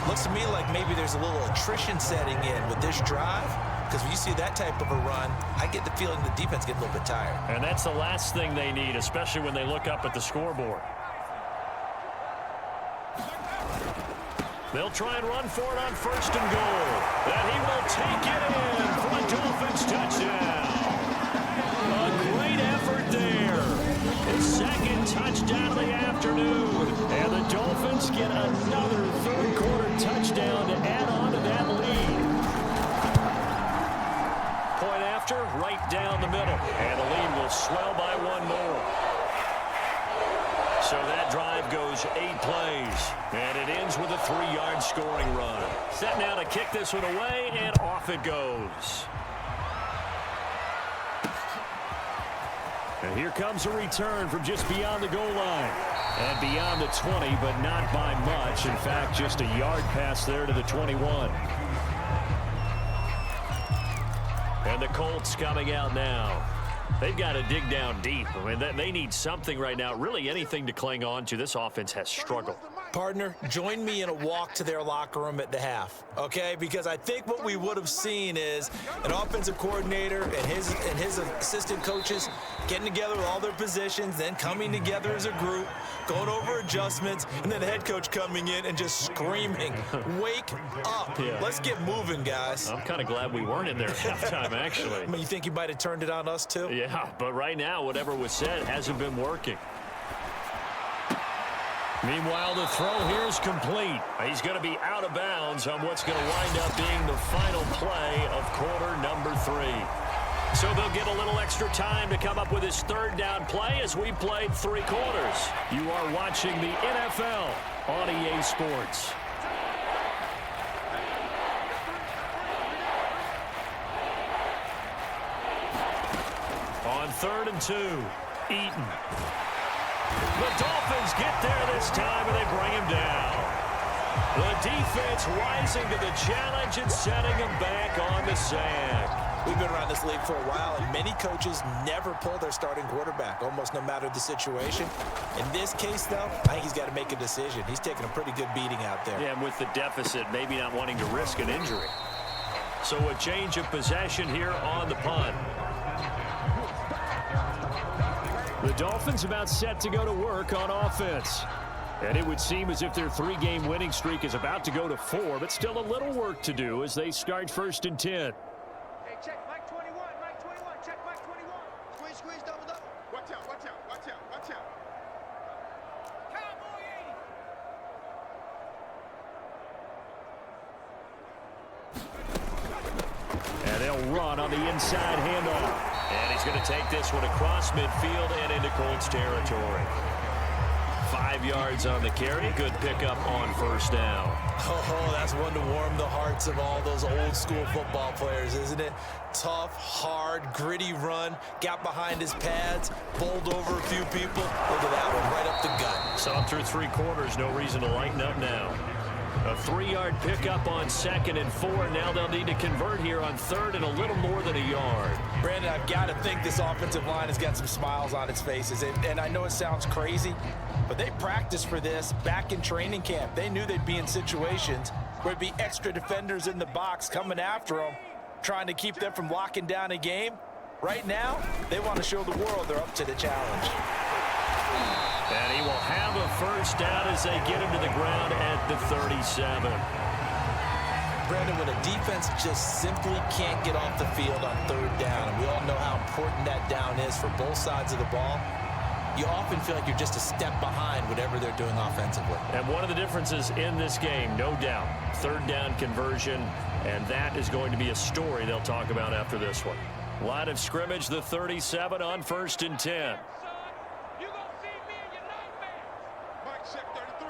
Looks to me like maybe there's a little attrition setting in with this drive, because when you see that type of a run, I get the feeling the defense gets a little bit tired. And that's the last thing they need, especially when they look up at the scoreboard. They'll try and run for it on 1st and goal. And he will take it in for a Dolphins touchdown. A great effort there. His 2nd touchdown of the afternoon. And the Dolphins get another 3rd-quarter touchdown to add on to that lead. Point after, right down the middle. And the lead will swell by 1 more. So that drive goes 8 plays, and it ends with a 3-yard scoring run. Set now to kick this one away, and off it goes. And here comes a return from just beyond the goal line. And beyond the 20, but not by much. In fact, just a yard pass there to the 21. And the Colts coming out now. They've got to dig down deep. I mean, they need something right now, really anything to cling on to. This offense has struggled. Partner, join me in a walk to their locker room at the half, okay? Because I think what we would have seen is an offensive coordinator and his assistant coaches getting together with all their positions, then coming together as a group, going over adjustments, and then the head coach coming in and just screaming, wake up. Yeah. Let's get moving, guys. I'm kind of glad we weren't in there at halftime, actually. I mean, you think he might have turned it on us, too? Yeah, but right now, whatever was said hasn't been working. Meanwhile, the throw here is complete. He's going to be out of bounds on what's going to wind up being the final play of quarter number 3. So they'll get a little extra time to come up with his third down play as we played 3 quarters. You are watching the NFL on EA Sports. On 3rd and 2, Eaton. The Dolphins get there this time, and they bring him down. The defense rising to the challenge and setting him back on the sand. We've been around this league for a while, and many coaches never pull their starting quarterback, almost no matter the situation. In this case, though, I think he's got to make a decision. He's taking a pretty good beating out there. Yeah, and with the deficit, maybe not wanting to risk an injury. So a change of possession here on the punt. The Dolphins about set to go to work on offense. And it would seem as if their 3-game winning streak is about to go to 4, but still a little work to do as they start 1st and 10. Hey, check Mike 21, Mike 21, check Mike 21. Squeeze, squeeze, double, double. Watch out, watch out, watch out, watch out. Cowboy 80. And they'll run on the inside handoff. And he's going to take this one across midfield and into Colts territory. 5 yards on the carry. Good pickup on 1st down. Oh, that's one to warm the hearts of all those old school football players, isn't it? Tough, hard, gritty run. Got behind his pads, bowled over a few people. Look at that one, right up the gut. Saw through 3 quarters. No reason to lighten up now. A 3-yard pickup on 2nd and 4. Now they'll need to convert here on 3rd and a little more than a yard. Brandon, I've got to think this offensive line has got some smiles on its faces. And I know it sounds crazy, but they practiced for this back in training camp. They knew they'd be in situations where there'd be extra defenders in the box coming after them, trying to keep them from locking down a game. Right now, they want to show the world they're up to the challenge. And he will have a 1st down as they get him to the ground at the 37. Brandon, when a defense just simply can't get off the field on 3rd down, and we all know how important that down is for both sides of the ball, you often feel like you're just a step behind whatever they're doing offensively. And one of the differences in this game, no doubt, 3rd down conversion, and that is going to be a story they'll talk about after this one. Line of scrimmage, the 37 on 1st and 10. You gonna see me in your nightmares. Mike, check 33,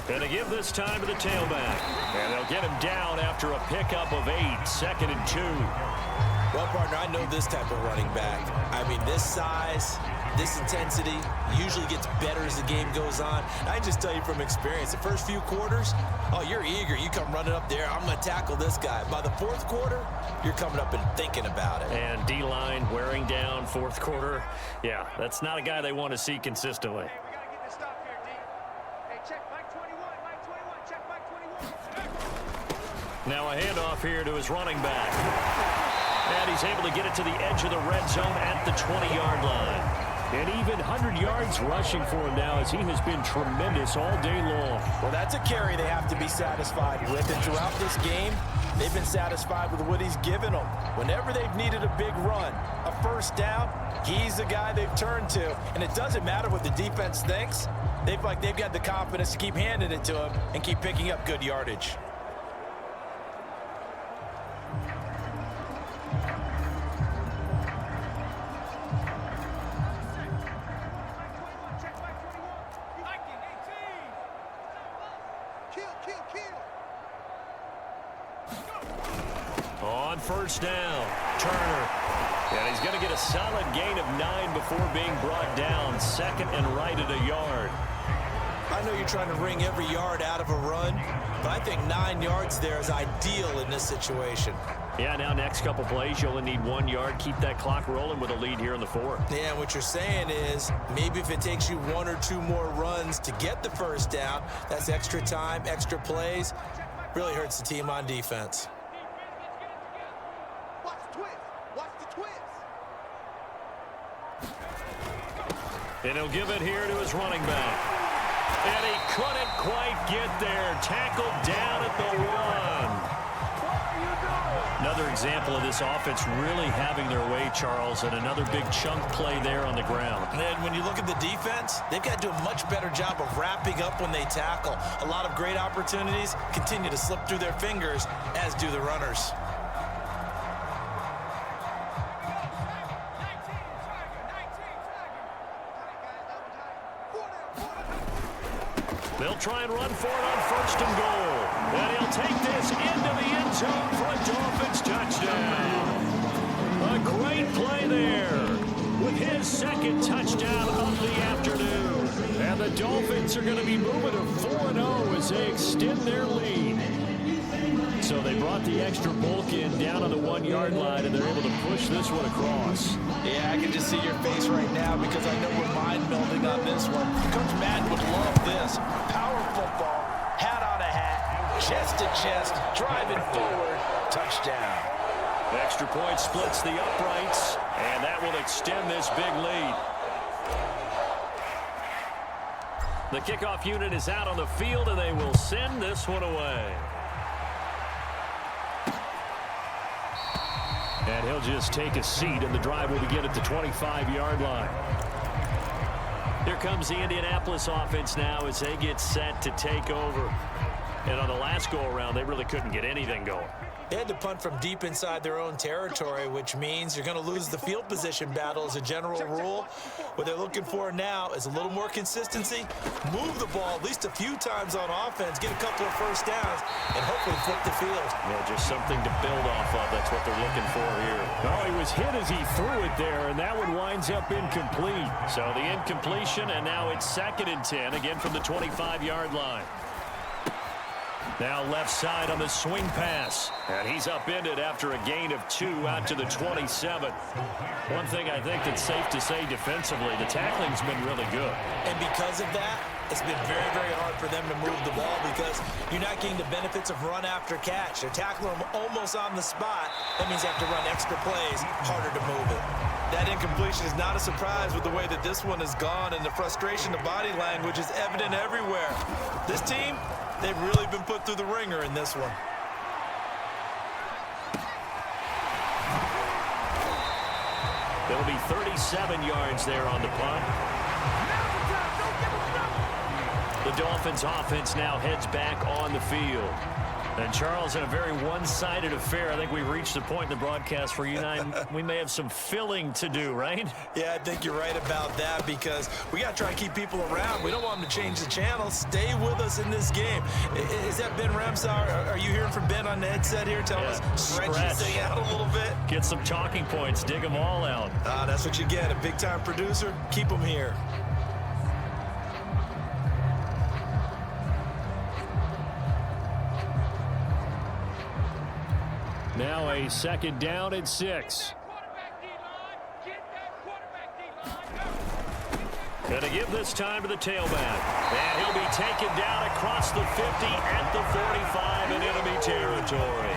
33. And they give this time to the tailback. And they'll get him down after a pickup of 8, 2nd and 2. Well, partner, I know this type of running back. I mean, this size, this intensity usually gets better as the game goes on. And I just tell you from experience, the first few quarters, oh, you're eager. You come running up there, I'm going to tackle this guy. By the 4th quarter, you're coming up and thinking about it. And D-line wearing down 4th quarter. Yeah, that's not a guy they want to see consistently. Hey, we got to get this stop here, D. Hey, check Mike 21, Mike 21, check Mike 21. Now a handoff here to his running back. And he's able to get it to the edge of the red zone at the 20-yard line. And even 100 yards rushing for him now as he has been tremendous all day long. Well, that's a carry they have to be satisfied with. And throughout this game, they've been satisfied with what he's given them. Whenever they've needed a big run, a 1st down, he's the guy they've turned to. And it doesn't matter what the defense thinks. They've got the confidence to keep handing it to him and keep picking up good yardage. On 1st down, Turner. And he's going to get a solid gain of 9 before being brought down. 2nd and right at a yard. I know you're trying to wring every yard out of a run, but I think 9 yards there is ideal in this situation. Yeah, now next couple plays, you only need 1 yard. Keep that clock rolling with a lead here in the 4th. Yeah, what you're saying is maybe if it takes you 1 or 2 more runs to get the 1st down, that's extra time, extra plays. Really hurts the team on defense. Watch the twist. Watch the twist. And he'll give it here to his running back. And he couldn't quite get there. Tackled down at the 1. Another example of this offense really having their way, Charles, and another big chunk play there on the ground. And when you look at the defense, they've got to do a much better job of wrapping up when they tackle. A lot of great opportunities continue to slip through their fingers, as do the runners. They'll try and run for it on 1st and goal. And he'll take this into the end zone for a Dolphins touchdown. A great play there with his 2nd touchdown of the afternoon. And the Dolphins are going to be moving to 4-0 as they extend their lead. So they brought the extra bulk in down on the 1-yard line, and they're able to push this one across. Yeah, I can just see your face right now because I know we're mind-melding on this one. Coach Madden would love this. Power football, hat on a hat, chest to chest, driving forward, touchdown. Extra point splits the uprights, and that will extend this big lead. The kickoff unit is out on the field, and they will send this one away. And he'll just take a seat, and the drive will begin at the 25-yard line. Here comes the Indianapolis offense now as they get set to take over. And on the last go-around, they really couldn't get anything going. They had to punt from deep inside their own territory, which means you're going to lose the field position battle as a general rule. What they're looking for now is a little more consistency, move the ball at least a few times on offense, get a couple of first downs, and hopefully flip the field. Yeah, just something to build off of. That's what they're looking for here. Oh, he was hit as he threw it there, and that one winds up incomplete. So the incompletion, and now it's 2nd and 10, again from the 25-yard line. Now left side on the swing pass. And he's upended after a gain of 2 out to the 27. One thing I think that's safe to say defensively, the tackling's been really good. And because of that, it's been very, very hard for them to move the ball because you're not getting the benefits of run after catch. They're tackling them almost on the spot. That means they have to run extra plays, harder to move it. That incompletion is not a surprise with the way that this one has gone, and the frustration, the body language is evident everywhere. This team, they've really been put through the ringer in this one. There'll be 37 yards there on the punt. The Dolphins offense now heads back on the field. And Charles, in a very one-sided affair, I think we've reached the point in the broadcast where you and I, we may have some filling to do, right? Yeah, I think you're right about that because we got to try and keep people around. We don't want them to change the channel. Stay with us in this game. Is that Ben Ramsar? Are you hearing from Ben on the headset here? Tell us, stretch this thing out a little bit. Get some talking points. Dig them all out. That's what you get. A big-time producer. Keep them here. Now a 2nd down and 6. Going to give this time to the tailback. And he'll be taken down across the 50 at the 45 in enemy territory.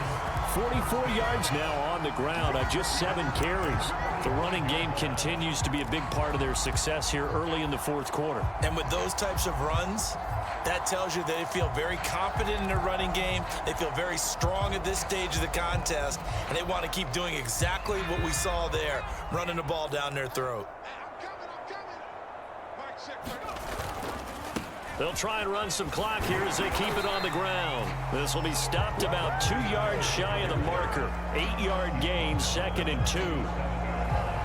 44 yards now on the ground on just 7 carries. The running game continues to be a big part of their success here early in the 4th quarter. And with those types of runs, that tells you that they feel very confident in their running game. They feel very strong at this stage of the contest, and they want to keep doing exactly what we saw there, running the ball down their throat. They'll try and run some clock here as they keep it on the ground. This will be stopped about 2 yards shy of the marker. 8-yard gain, 2nd and 2.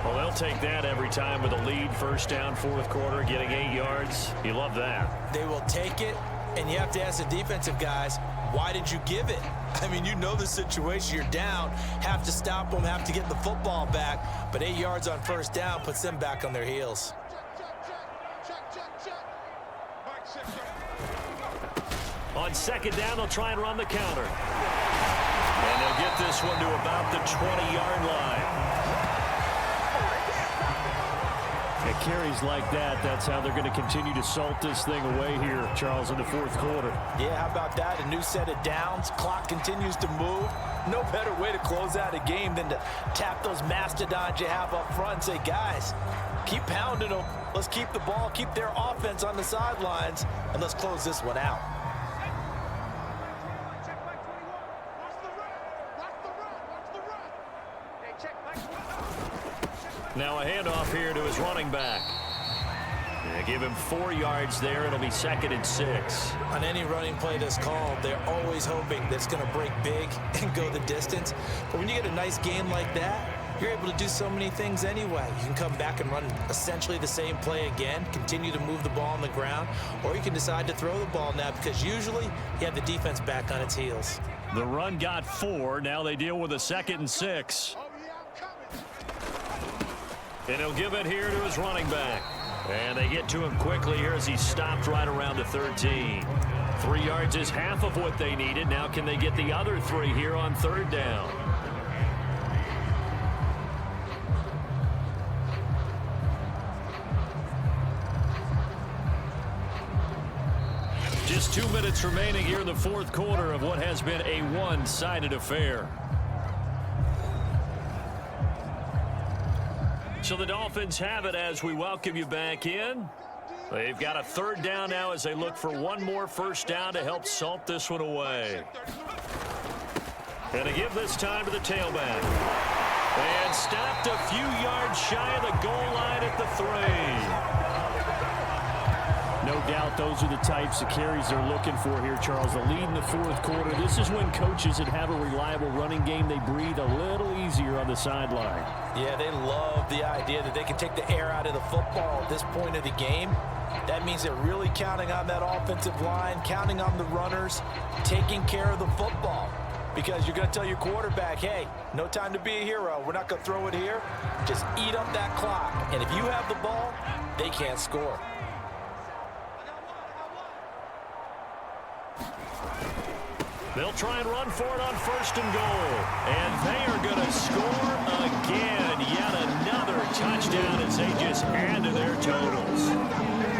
Well, they'll take that every time with a lead. 1st down, 4th quarter, getting 8 yards. You love that. They will take it, and you have to ask the defensive guys, why did you give it? I mean, you know the situation. You're down, have to stop them, have to get the football back. But 8 yards on 1st down puts them back on their heels. On 2nd down, they'll try and run the counter. And they'll get this one to about the 20-yard line. At carries like that, that's how they're going to continue to salt this thing away here, Charles, in the 4th quarter. Yeah, how about that? A new set of downs. Clock continues to move. No better way to close out a game than to tap those mastodons you have up front and say, guys, keep pounding them. Let's keep the ball, keep their offense on the sidelines, and let's close this one out. Now a handoff here to his running back. They give him 4 yards there. It'll be 2nd and 6. On any running play that's called, they're always hoping that it's going to break big and go the distance. But when you get a nice game like that, you're able to do so many things anyway. You can come back and run essentially the same play again, continue to move the ball on the ground, or you can decide to throw the ball now because usually you have the defense back on its heels. The run got 4. Now they deal with a 2nd and 6. And he'll give it here to his running back. And they get to him quickly here as he stopped right around the 13. 3 yards is half of what they needed. Now can they get the other 3 here on 3rd down? Just 2 minutes remaining here in the 4th quarter of what has been a one-sided affair. So the Dolphins have it as we welcome you back in. They've got a 3rd down now as they look for one more 1st down to help salt this one away. And to give this time to the tailback. And stopped a few yards shy of the goal line at the 3. No doubt those are the types of carries they're looking for here, Charles. The lead in the 4th quarter. This is when coaches that have a reliable running game, they breathe a little easier on the sideline. Yeah, they love the idea that they can take the air out of the football at this point of the game. That means they're really counting on that offensive line, counting on the runners, taking care of the football. Because you're going to tell your quarterback, hey, no time to be a hero. We're not going to throw it here. Just eat up that clock. And if you have the ball, they can't score. They'll try and run for it on 1st and goal. And they are going to score again. Yet another touchdown as they just add to their totals.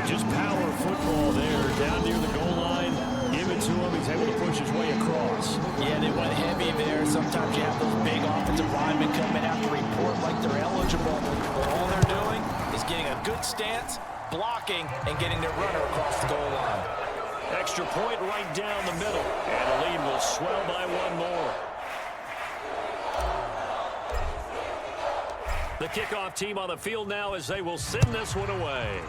Just power football there down near the goal line. Give it to him. He's able to push his way across. Yeah, they went heavy there. Sometimes you have those big offensive linemen come and have to report like they're eligible. But all they're doing is getting a good stance, blocking, and getting their runner across the goal line. Extra point right down the middle. And the lead will swell by one more. The kickoff team on the field now as they will send this one away.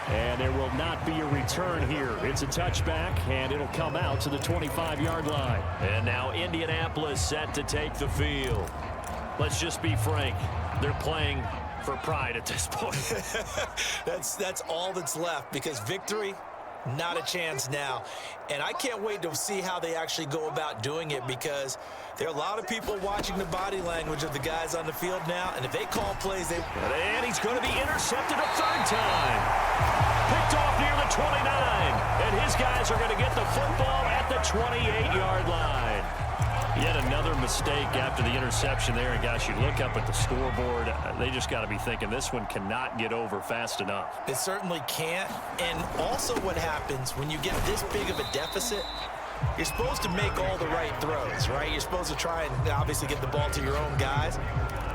And there will not be a return here. It's a touchback, and it'll come out to the 25-yard line. And now Indianapolis set to take the field. Let's just be frank. They're playing for pride at this point. That's all that's left because victory, not a chance now. And I can't wait to see how they actually go about doing it because there are a lot of people watching the body language of the guys on the field now. And if they call plays, they... And he's going to be intercepted a 3rd time. Picked off near the 29. And his guys are going to get the football at the 28-yard line. Yet another mistake after the interception there. And, gosh, you look up at the scoreboard, they just got to be thinking this one cannot get over fast enough. It certainly can't. And also what happens when you get this big of a deficit, you're supposed to make all the right throws, right? You're supposed to try and obviously get the ball to your own guys.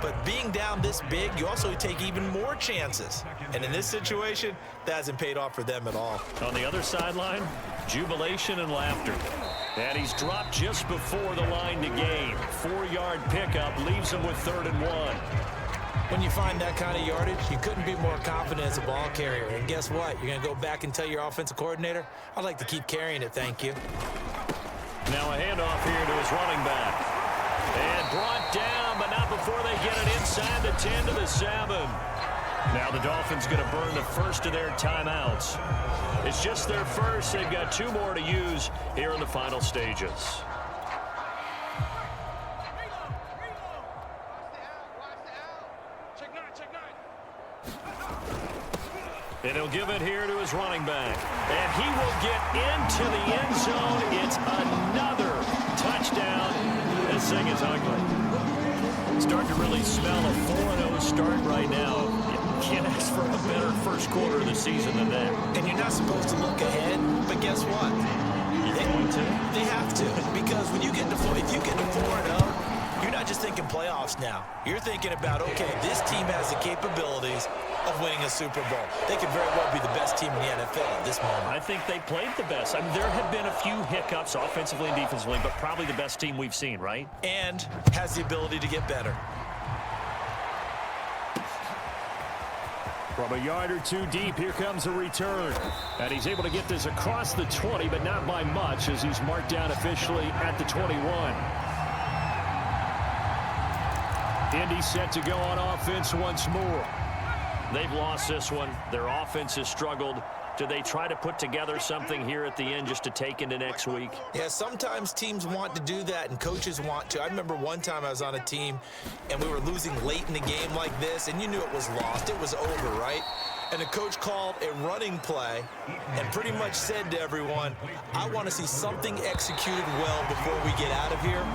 But being down this big, you also take even more chances. And in this situation, that hasn't paid off for them at all. On the other sideline, jubilation and laughter. And he's dropped just before the line to gain. 4-yard pickup leaves him with 3rd and 1. When you find that kind of yardage, you couldn't be more confident as a ball carrier. And guess what? You're going to go back and tell your offensive coordinator, I'd like to keep carrying it, thank you. Now a handoff here to his running back. And brought down, but not before they get it inside the 10 to the 7. Now the Dolphins going to burn the first of their timeouts. It's just their first. They've got 2 more to use here in the final stages. And he'll give it here to his running back. And he will get into the end zone. It's another touchdown. This thing is ugly. Starting to really smell a 4-0 start right now. You can't ask for a better first quarter of the season than that. And you're not supposed to look ahead, but guess what? They have to. Because when you get to if you get to 4-0, you're not just thinking playoffs now. You're thinking about, okay, this team has the capabilities of winning a Super Bowl. They could very well be the best team in the NFL at this moment. I think they played the best. I mean, there have been a few hiccups offensively and defensively, but probably the best team we've seen, right? And has the ability to get better. From From a yard or two deep, here comes a return. And he's able to get this across the 20, but not by much as he's marked down officially at the 21. Indy set to go on offense once more. They've lost this one. Their offense has struggled. Do they try to put together something here at the end just to take into next week? Yeah, sometimes teams want to do that and coaches want to. I remember one time I was on a team and we were losing late in the game like this, and you knew it was lost. It was over, right? And the coach called a running play and pretty much said to everyone, I want to see something executed well before we get out of here.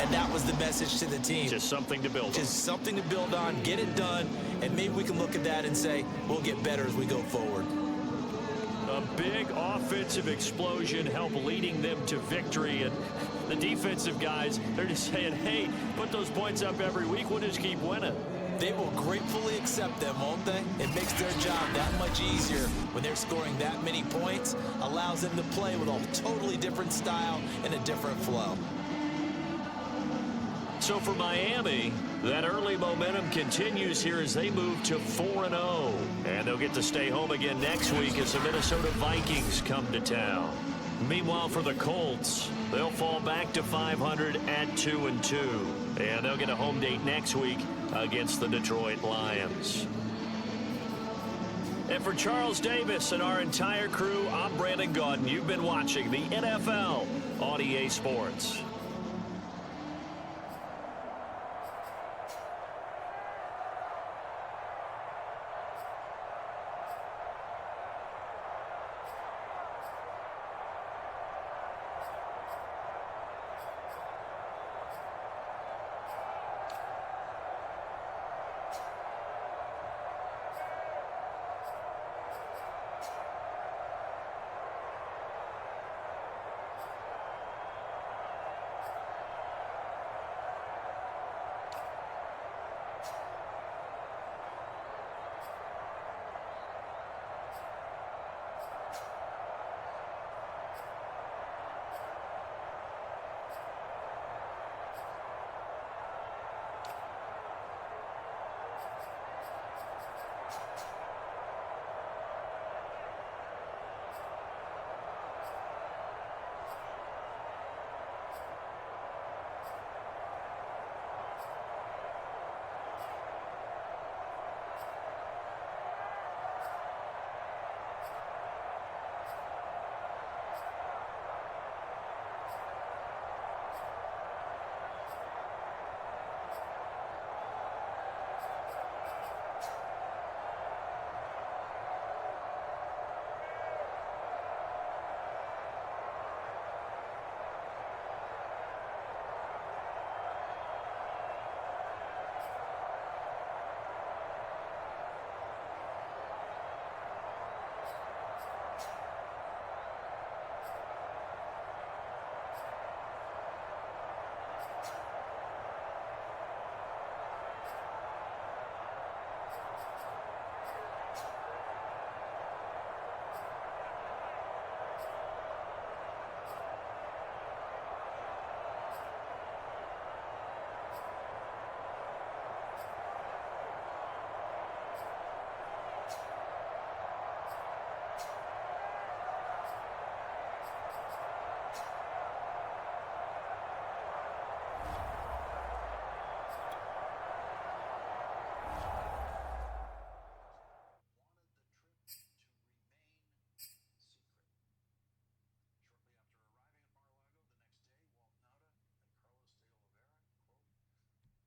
And that was the message to the team. Just something to build on. Just something to build on, get it done, and maybe we can look at that and say, we'll get better as we go forward. A big offensive explosion helped leading them to victory. And the defensive guys, they're just saying, hey, put those points up every week. We'll just keep winning. They will gratefully accept them, won't they? It makes their job that much easier when they're scoring that many points, allows them to play with a totally different style and a different flow. So for Miami, that early momentum continues here as they move to 4-0. And they'll get to stay home again next week as the Minnesota Vikings come to town. Meanwhile, for the Colts, they'll fall back to 500 at 2-2. And they'll get a home date next week against the Detroit Lions. And for Charles Davis and our entire crew, I'm Brandon Gaudin. You've been watching the NFL on EA Sports.